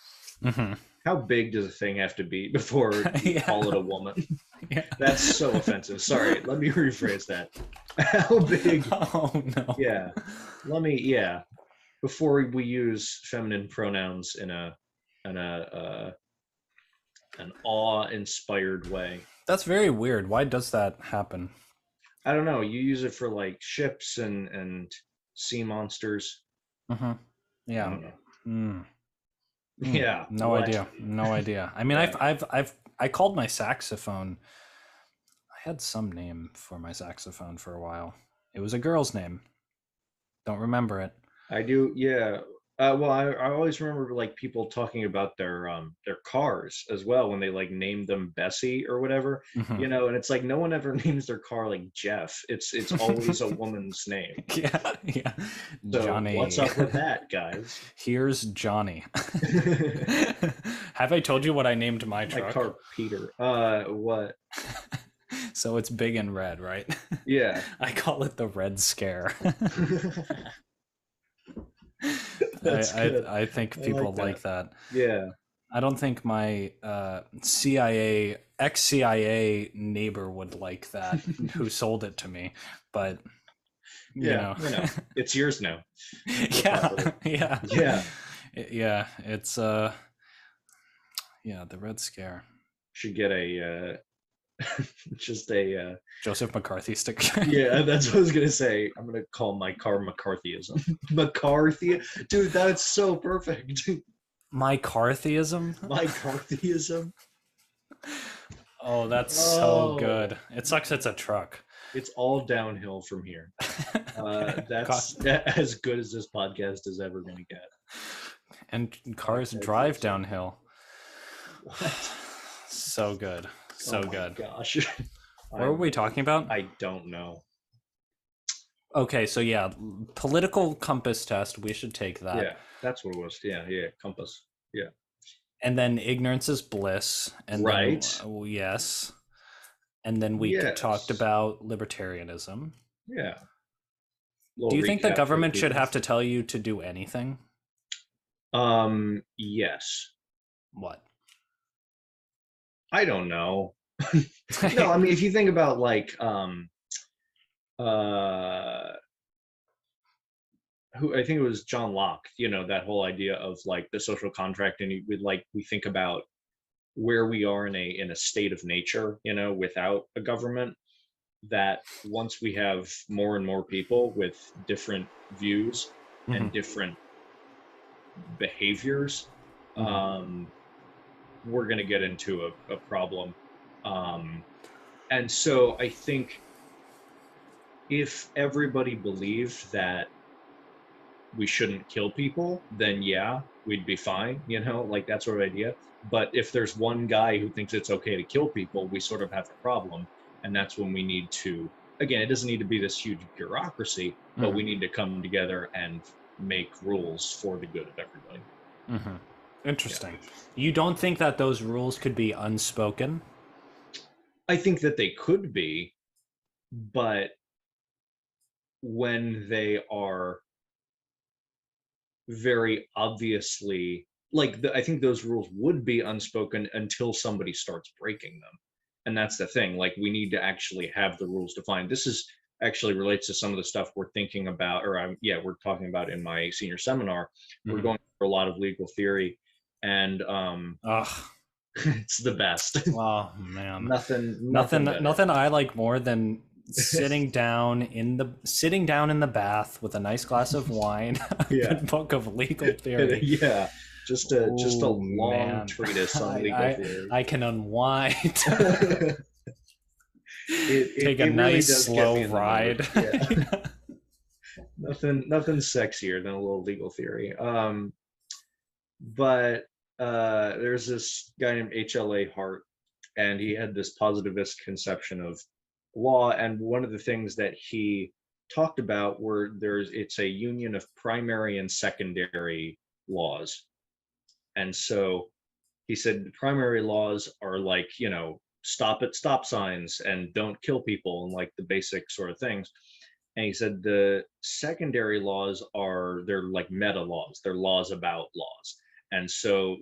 How big does a thing have to be before you call it a woman? That's so offensive. Sorry, let me rephrase that. How big? Oh no. Yeah. Let me. Yeah. before we use feminine pronouns in an awe-inspired way. That's very weird. Why does that happen? I don't know. You use it for like ships and sea monsters. Mm-hmm. I Yeah. don't know. Mm. Yeah. No what? idea. No idea. I mean, Yeah. I called my saxophone. I had some name for my saxophone for a while. It was a girl's name. Don't remember it. I do. Yeah. Well, I always remember like people talking about their cars as well when they like named them Bessie or whatever, Mhm. you know, and it's like no one ever names their car like Jeff. It's always a woman's name. Yeah, yeah. So Johnny. what's up with that, guys? Here's Johnny. Have I told you what I named my My truck? car, Peter. What? So it's big and red, right? Yeah. I call it the Red Scare. That's good. I think I people like like that. Yeah. I don't think my CIA ex-CIA neighbor would like that who sold it to me, but Yeah. You know, it's yours now. yeah, yeah, Yeah. yeah. It's yeah, the Red Scare. Should get a just a Joseph McCarthy sticker. yeah, that's what I was gonna say. I'm gonna call my car McCarthyism. McCarthy, dude, that's so perfect. My Carthyism. McCarthyism. Oh, that's so good. It sucks. It's a truck. It's all downhill from here. That's as good as this podcast is ever gonna get. And cars drive downhill. What? So good. So good. Gosh. What were we talking about? I don't know. Okay, so yeah, political compass test. We should take that. Yeah, that's what it was. Yeah, compass. Yeah. And then ignorance is bliss. And right. Then, yes. And then we talked about libertarianism. Yeah. Do you think the government should have to tell you to do anything? Yes. What? I don't know. No, I mean, if you think about like who I think it was John Locke, you know, that whole idea of like the social contract, and we think about where we are in a state of nature, you know, without a government, that once we have more and more people with different views and different behaviors, we're going to get into a problem. And so I think if everybody believed that we shouldn't kill people, then yeah, we'd be fine, you know, like that sort of idea. But if there's one guy who thinks it's okay to kill people, we sort of have a problem. And that's when we need to, again, it doesn't need to be this huge bureaucracy, but we need to come together and make rules for the good of everybody. Interesting. Yeah. You don't think that those rules could be unspoken? I think that they could be, but when they are very obviously, like, I think those rules would be unspoken until somebody starts breaking them. And that's the thing, like, we need to actually have the rules defined. This is actually relates to some of the stuff we're thinking about, or we're talking about in my senior seminar. We're going for a lot of legal theory, and it's the best. Oh man, nothing I like more than sitting down in the bath with a nice glass of wine, a good book of legal theory. Yeah, just a long treatise on legal theory. I can unwind. Take a really nice slow ride. Yeah. Nothing sexier than a little legal theory. But there's this guy named H.L.A. Hart, and he had this positivist conception of law, and one of the things that he talked about were it's a union of primary and secondary laws. And so he said the primary laws are like, you know, stop at stop signs and don't kill people and like the basic sort of things. And he said the secondary laws they're like meta laws. They're laws about laws. And so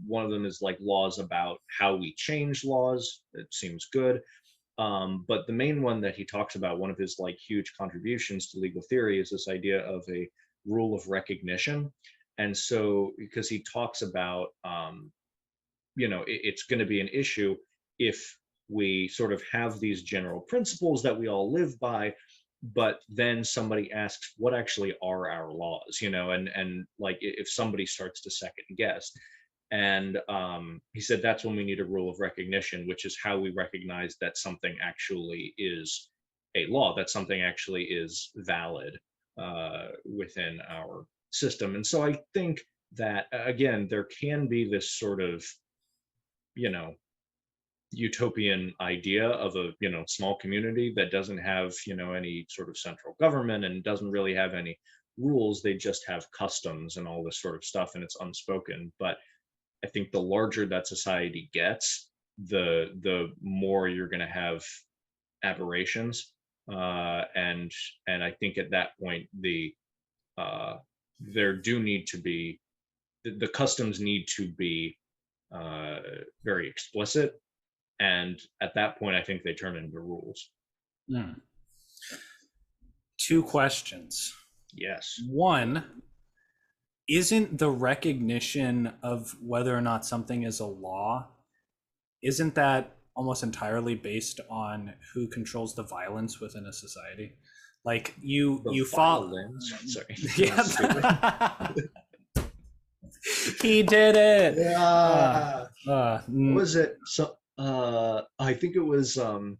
one of them is like laws about how we change laws. It seems good. But the main one that he talks about, one of his like huge contributions to legal theory, is this idea of a rule of recognition. And so, because he talks about, it's going to be an issue if we sort of have these general principles that we all live by, but then somebody asks, what actually are our laws? And like if somebody starts to second guess. And he said that's when we need a rule of recognition, which is how we recognize that something actually is a law, that something actually is valid within our system. And so I think that, again, there can be this sort of, utopian idea of a small community that doesn't have any sort of central government and doesn't really have any rules. They just have customs and all this sort of stuff, and it's unspoken. But I think the larger that society gets, the more you're going to have aberrations, and I think at that point there do need to be the customs need to be very explicit, and at that point I think they turn into rules. Two questions. Yes. One, isn't the recognition of whether or not something is a law, isn't that almost entirely based on who controls the violence within a society? Like you follow. Sorry. Yeah. He did it. Yeah. Was it? So I think it was John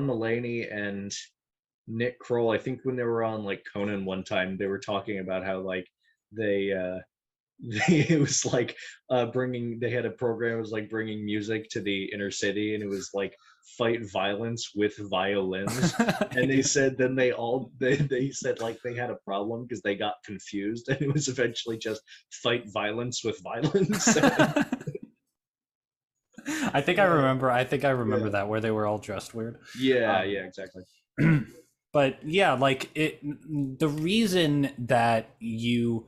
Mulaney and Nick Kroll. I think when they were on like Conan one time, they were talking about how like they it was like they had a program, it was like bringing music to the inner city, and it was like fight violence with violins. And they said then they said like they had a problem because they got confused, and it was eventually just fight violence with violence. I think I remember that, where they were all dressed weird. Yeah, exactly. But yeah, like the reason that you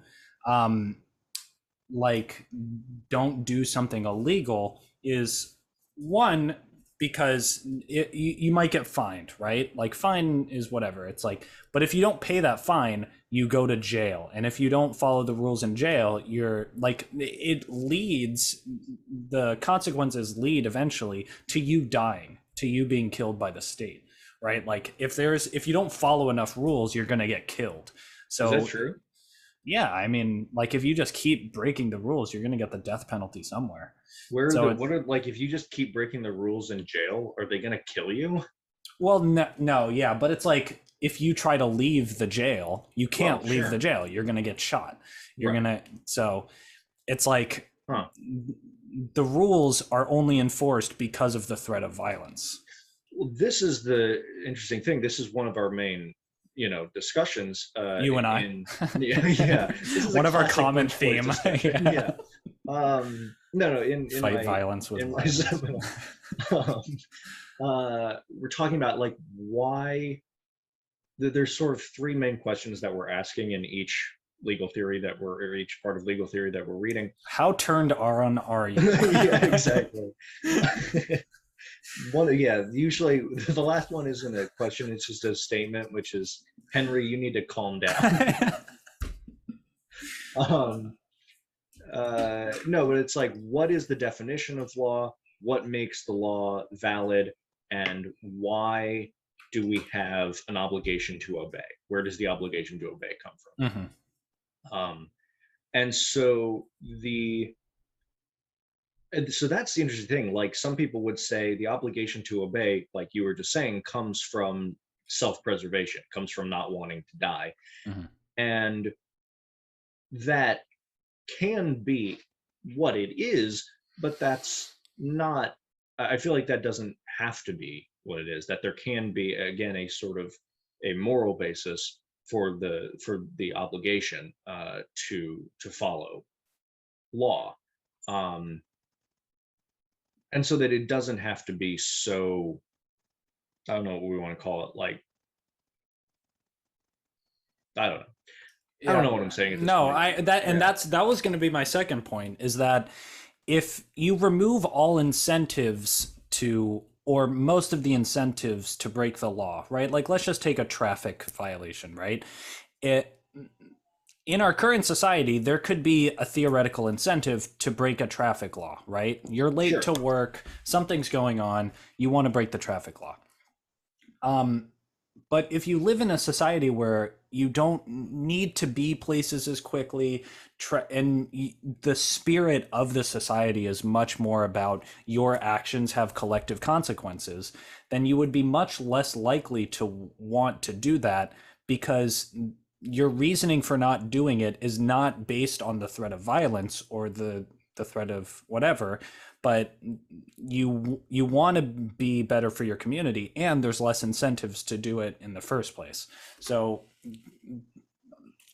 like don't do something illegal is, one, because you might get fined, right? Like fine is whatever. It's like, but if you don't pay that fine, you go to jail. And if you don't follow the rules in jail, you're like, the consequences lead eventually to you dying, to you being killed by the state, right? Like if you don't follow enough rules, you're going to get killed. So is that true? Yeah, I mean, like if you just keep breaking the rules, you're going to get the death penalty somewhere. Like if you just keep breaking the rules in jail, are they going to kill you? Well, no, yeah, but it's like if you try to leave the jail, you can't leave the jail. You're going to get shot. So it's like the rules are only enforced because of the threat of violence. Well, this is the interesting thing. This is one of our main discussions, you and I. This is one of our common theme. In fight violence with violence. We're talking about like why there's sort of three main questions that we're asking in each legal theory or each part of legal theory that we're reading. How turned on are you? Yeah, exactly. Usually the last one isn't a question, it's just a statement, which is, Henry, you need to calm down. No, but it's like, what is the definition of law? What makes the law valid? And why do we have an obligation to obey? Where does the obligation to obey come from? Mm-hmm. And so that's the interesting thing. Like some people would say the obligation to obey, like you were just saying, comes from self-preservation, comes from not wanting to die. Mm-hmm. And that can be what it is, but that's not, I feel like that doesn't have to be what it is, that there can be, again, a sort of a moral basis for the obligation to follow law. And so that it doesn't have to be so, I don't know what we want to call it, like, I don't know. Yeah. I don't know what I'm saying at this point. That was going to be my second point, is that if you remove all incentives or most of the incentives to break the law, right? Like let's just take a traffic violation, right? it in our current society, there could be a theoretical incentive to break a traffic law, right? You're late Sure. to work, something's going on, you want to break the traffic law. But if you live in a society where you don't need to be places as quickly, and the spirit of the society is much more about your actions have collective consequences, then you would be much less likely to want to do that, because your reasoning for not doing it is not based on the threat of violence or the threat of whatever, but you want to be better for your community, and there's less incentives to do it in the first place. So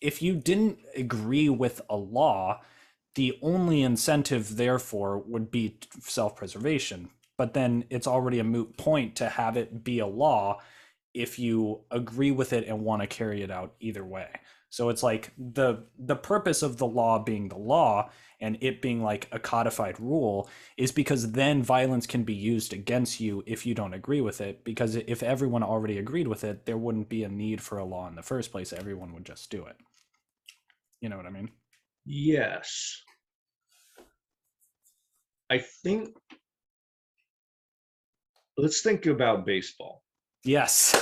if you didn't agree with a law, the only incentive therefore would be self-preservation, but then it's already a moot point to have it be a law if you agree with it and want to carry it out either way. So it's like the purpose of the law being the law and it being like a codified rule is because then violence can be used against you if you don't agree with it, because if everyone already agreed with it, there wouldn't be a need for a law in the first place. Everyone would just do it. You know what I mean? Yes. I think, let's think about baseball. Yes.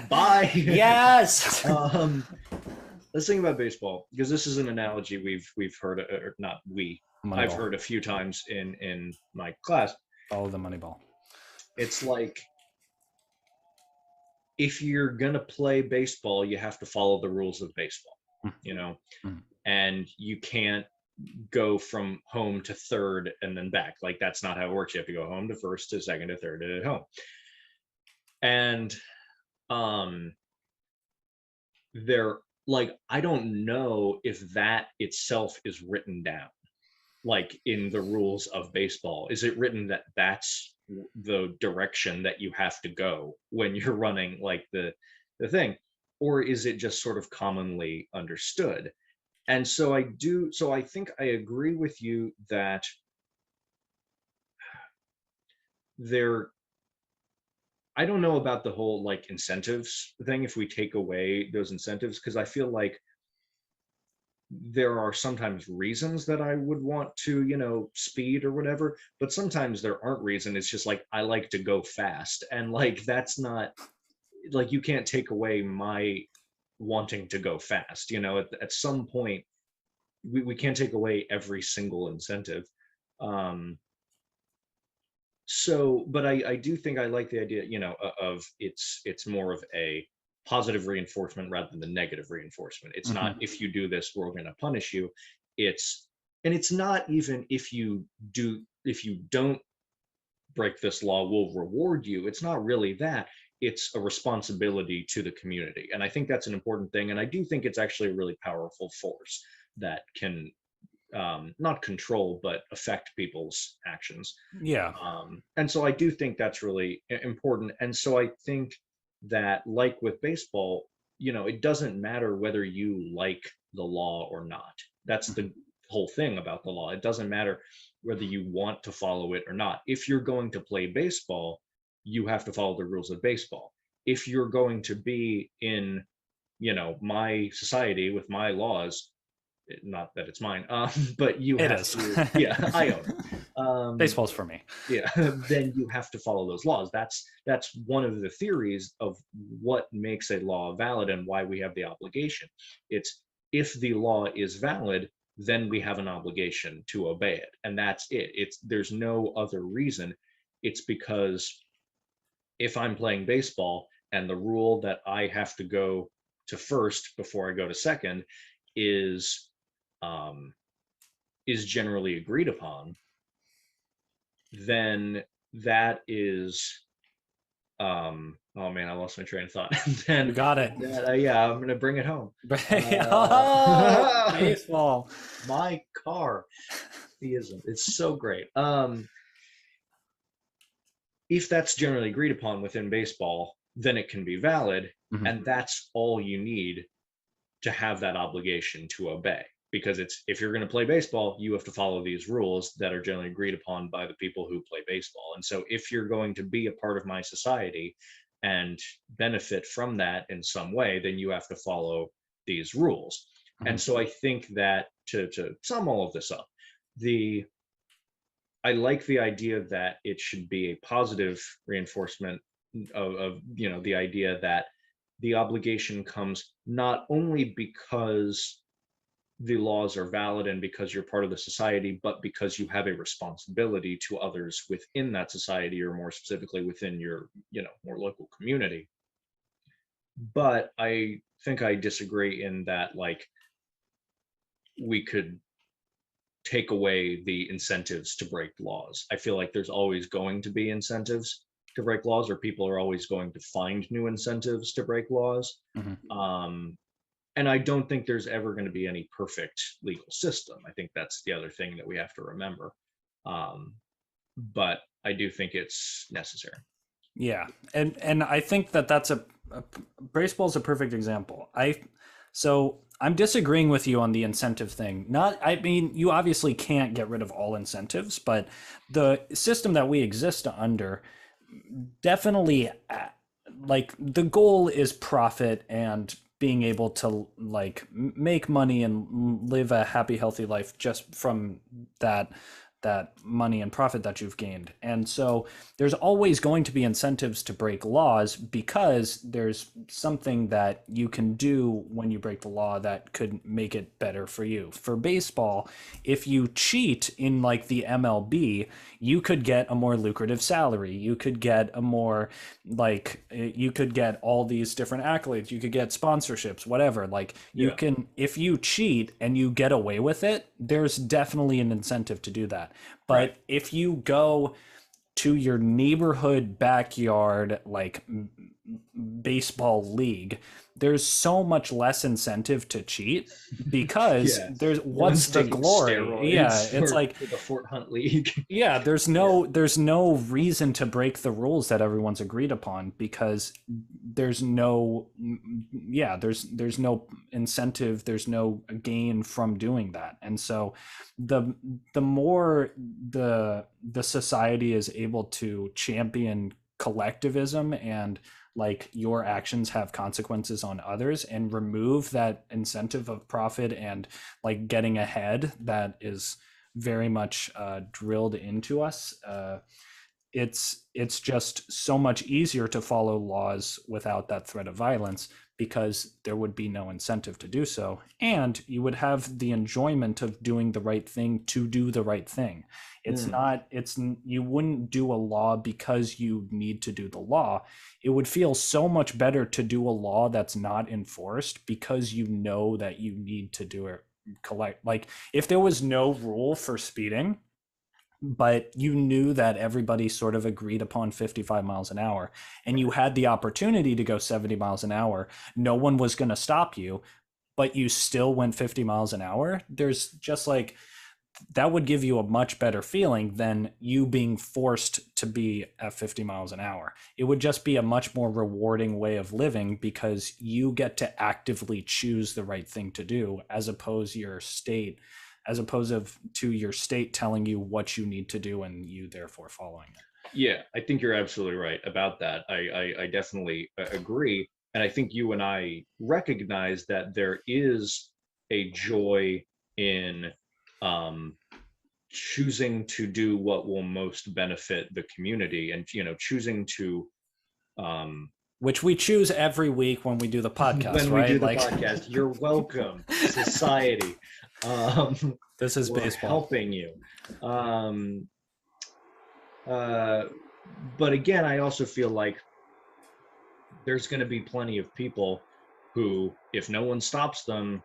Bye. Yes. Let's think about baseball, because this is an analogy we've heard, or not we, I've Moneyball. heard a few times in my class. Follow the money ball. It's like, if you're gonna play baseball, you have to follow the rules of baseball, you know, and you can't go from home to third and then back. Like, that's not how it works. You have to go home to first to second to third to home. And they're like, I don't know if that itself is written down, like in the rules of baseball. Is it written that that's the direction that you have to go when you're running like the thing, or is it just sort of commonly understood? And so I think I agree with you that there, I don't know about the whole like incentives thing, if we take away those incentives, because I feel like there are sometimes reasons that I would want to, speed or whatever, but sometimes there aren't reasons. It's just like, I like to go fast. And like, that's not, like, you can't take away my wanting to go fast. At some point, we can't take away every single incentive. So, but I do think I like the idea, of it's more of a positive reinforcement rather than negative reinforcement. It's not, if you do this, we're going to punish you. And it's not even, if you don't break this law, we'll reward you. It's not really that. It's a responsibility to the community. And I think that's an important thing. And I do think it's actually a really powerful force that can not control, but affect people's actions. Yeah. And so I do think that's really important. And so I think that, like with baseball, it doesn't matter whether you like the law or not. That's the whole thing about the law. It doesn't matter whether you want to follow it or not. If you're going to play baseball, you have to follow the rules of baseball. If you're going to be in, my society with my laws, not that it's mine, but you It have is. to, yeah, I own it. Baseball's for me. Yeah, then you have to follow those laws. That's one of the theories of what makes a law valid and why we have the obligation. It's, if the law is valid, then we have an obligation to obey it, and that's it. There's no other reason. It's because if I'm playing baseball and the rule that I have to go to first before I go to second is generally agreed upon, then that is, oh man, I lost my train of thought. Then You got it. yeah, I'm gonna bring it home. Oh, baseball. My car theism, it's so great. If that's generally agreed upon within baseball, then it can be valid, and that's all you need to have that obligation to obey. Because if you're going to play baseball, you have to follow these rules that are generally agreed upon by the people who play baseball. And so if you're going to be a part of my society and benefit from that in some way, then you have to follow these rules. And so I think that to sum all of this up, I like the idea that it should be a positive reinforcement of the idea that the obligation comes not only because the laws are valid and because you're part of the society, but because you have a responsibility to others within that society, or more specifically within your more local community. But I think I disagree in that, like, we could take away the incentives to break laws. I feel like there's always going to be incentives to break laws, or people are always going to find new incentives to break laws. And I don't think there's ever going to be any perfect legal system. I think that's the other thing that we have to remember. But I do think it's necessary. Yeah, and I think that that's a baseball is a perfect example. So I'm disagreeing with you on the incentive thing. I mean, you obviously can't get rid of all incentives, but the system that we exist under definitely, like, the goal is profit and being able to, like, make money and live a happy, healthy life just from that money and profit that you've gained. And so there's always going to be incentives to break laws, because there's something that you can do when you break the law that could make it better for you. For baseball, if you cheat in, like, the MLB, you could get a more lucrative salary. You could get a more, like, you could get all these different accolades. You could get sponsorships, whatever. Like, you can, if you cheat and you get away with it, there's definitely an incentive to do that. But if you go to your neighborhood backyard, like, baseball league, there's so much less incentive to cheat, because there's what's the glory? It's like the Fort Hunt League. There's no reason to break the rules that everyone's agreed upon, because there's no incentive, there's no gain from doing that. And so the more the society is able to champion collectivism and, like, your actions have consequences on others, and remove that incentive of profit and, like, getting ahead that is very much drilled into us, it's just so much easier to follow laws without that threat of violence, because there would be no incentive to do so, and you would have the enjoyment of doing the right thing to do the right thing. You wouldn't do a law because you need to do the law. It would feel so much better to do a law that's not enforced, because you know that you need to do it. Like, if there was no rule for speeding, but you knew that everybody sort of agreed upon 55 miles an hour, and you had the opportunity to go 70 miles an hour, no one was going to stop you, but you still went 50 miles an hour. There's just, like, that would give you a much better feeling than you being forced to be at 50 miles an hour. It would just be a much more rewarding way of living, because you get to actively choose the right thing to do, as opposed to your state telling you what you need to do and you therefore following it. Yeah, I think you're absolutely right about that. I definitely agree. And I think you and I recognize that there is a joy in choosing to do what will most benefit the community, and choosing to which we choose every week when we do the podcast. When right? We do the podcast, you're welcome, society. This is we're baseball helping you. But again, I also feel like there's going to be plenty of people who, if no one stops them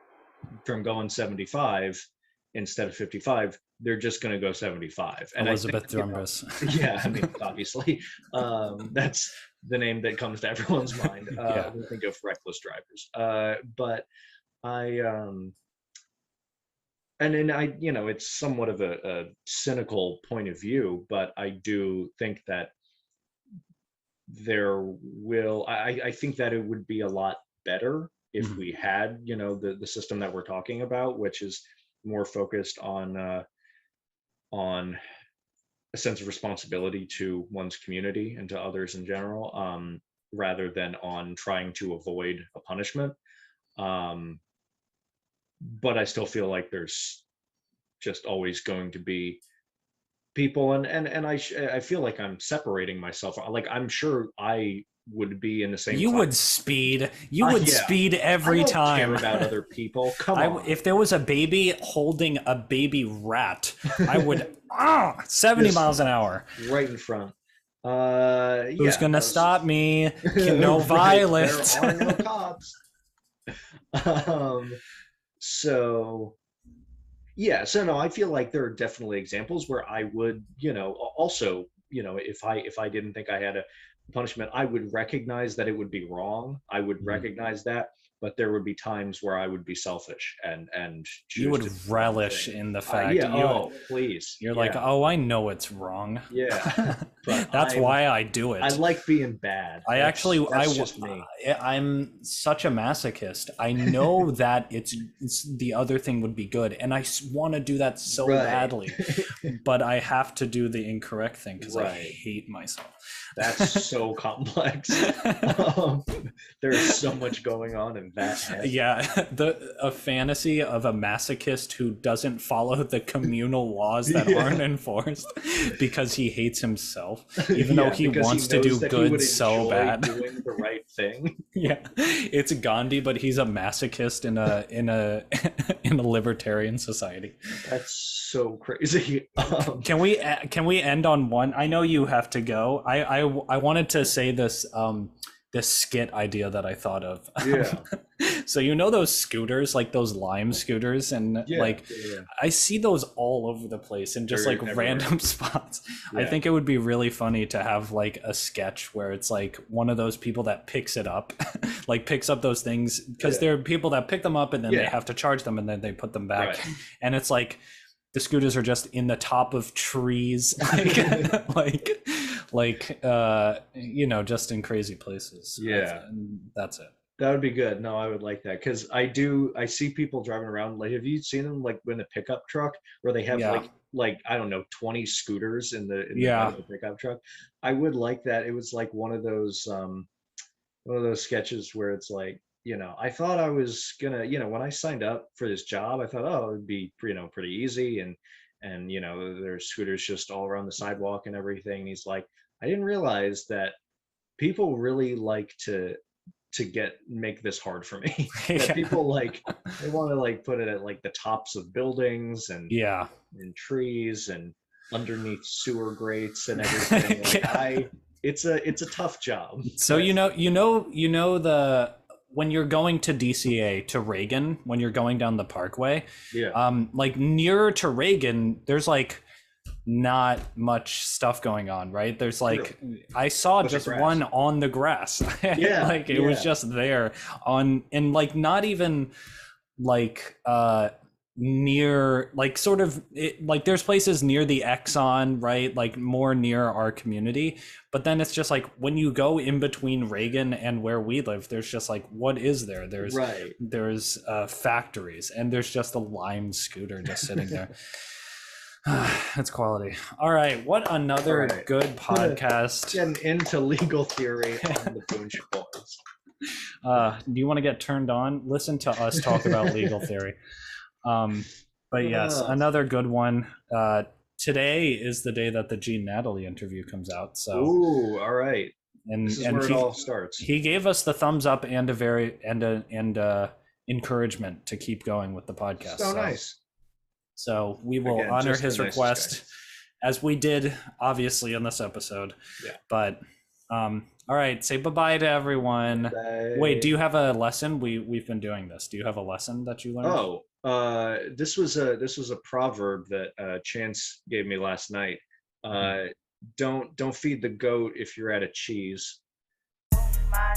from going 75 instead of 55, they're just going to go 75. And Elizabeth Drumbus. Yeah, I mean, obviously, that's the name that comes to everyone's mind when we think of reckless drivers. But and then it's somewhat of a cynical point of view, but I do think that I think that it would be a lot better if we had, the system that we're talking about, which is more focused on a sense of responsibility to one's community and to others in general, rather than on trying to avoid a punishment. but I still feel like there's just always going to be people, and I feel like I'm separating myself. Like I'm sure I would be in the same You class. would speed. You would Yeah. speed every I don't time. care about other people. Come on. If there was a baby holding a baby rat, I would 70 Just miles an hour. right in front. Who's Yeah, gonna stop me? No Right, violence. there are no cops. So yeah, so no, I feel like there are definitely examples where I would, also, if I didn't think I had a punishment, I would recognize that it would be wrong. I would recognize that, but there would be times where I would be selfish and You choose would to do the wrong relish thing. in the fact. Yeah. Oh, please. You're like, Yeah. oh, I know it's wrong. Yeah. But That's why I do it. I like being bad. That's just me. I'm such a masochist. I know that it's the other thing would be good, and I want to do that so Right. badly, but I have to do the incorrect thing because I Right. hate myself. That's so complex. There's so much going on in that head. Yeah, a fantasy of a masochist who doesn't follow the communal laws that aren't enforced because he hates himself, even though he wants to do good so bad. Doing the right thing. Yeah, it's Gandhi, but he's a masochist in a in a libertarian society. That's so crazy. Can we end on one? I know you have to go. I wanted to say this this skit idea that I thought of. Yeah. So those scooters, like those Lime scooters, and I see those all over the place in just They're like everywhere. random spots. I Yeah. think it would be really funny to have like a sketch where it's like one of those people that picks it up, like picks up those things, because there are people that pick them up and then they have to charge them and then they put them back. Right. And it's like the scooters are just in the top of trees, just in crazy places. Yeah. And that's it. That would be good. No, I would like that because I see people driving around. Like, have you seen them like in a pickup truck where they have like I don't know 20 scooters in the bed of the pickup truck? I would like that. It was like one of those sketches where it's like, I thought I was gonna, when I signed up for this job, I thought, oh, it'd be pretty easy and there's scooters just all around the sidewalk and everything. And he's like, I didn't realize that people really like to make this hard for me. That people like they want to like put it at like the tops of buildings and trees and underneath sewer grates and everything. Like, it's a tough job. So when you're going to DCA to Reagan, when you're going down the Parkway, like nearer to Reagan, there's like not much stuff going on, right? There's like I saw just one on the grass. It was just there on, and like not even like near, like sort of like there's places near the Exxon, right? Like more near our community, but then it's just like when you go in between Reagan and where we live, there's just like, what is there? There's factories, and there's just a Lime scooter just sitting there. That's quality. All right, what another good podcast. Getting into legal theory on the Boonch Boys. Do you want to get turned on? Listen to us talk about legal theory. But yes, another good one. Today is the day that the Gene Natalie interview comes out. So, ooh, all right. And this is where it all starts. He gave us the thumbs up and a encouragement to keep going with the podcast. So nice. So we will honor his request, as we did obviously in this episode. Yeah. But all right, say bye-bye to everyone. Bye. Wait, do you have a lesson? We've been doing this. Do you have a lesson that you learned? Oh, this was a proverb that Chance gave me last night. Don't feed the goat if you're at a cheese. My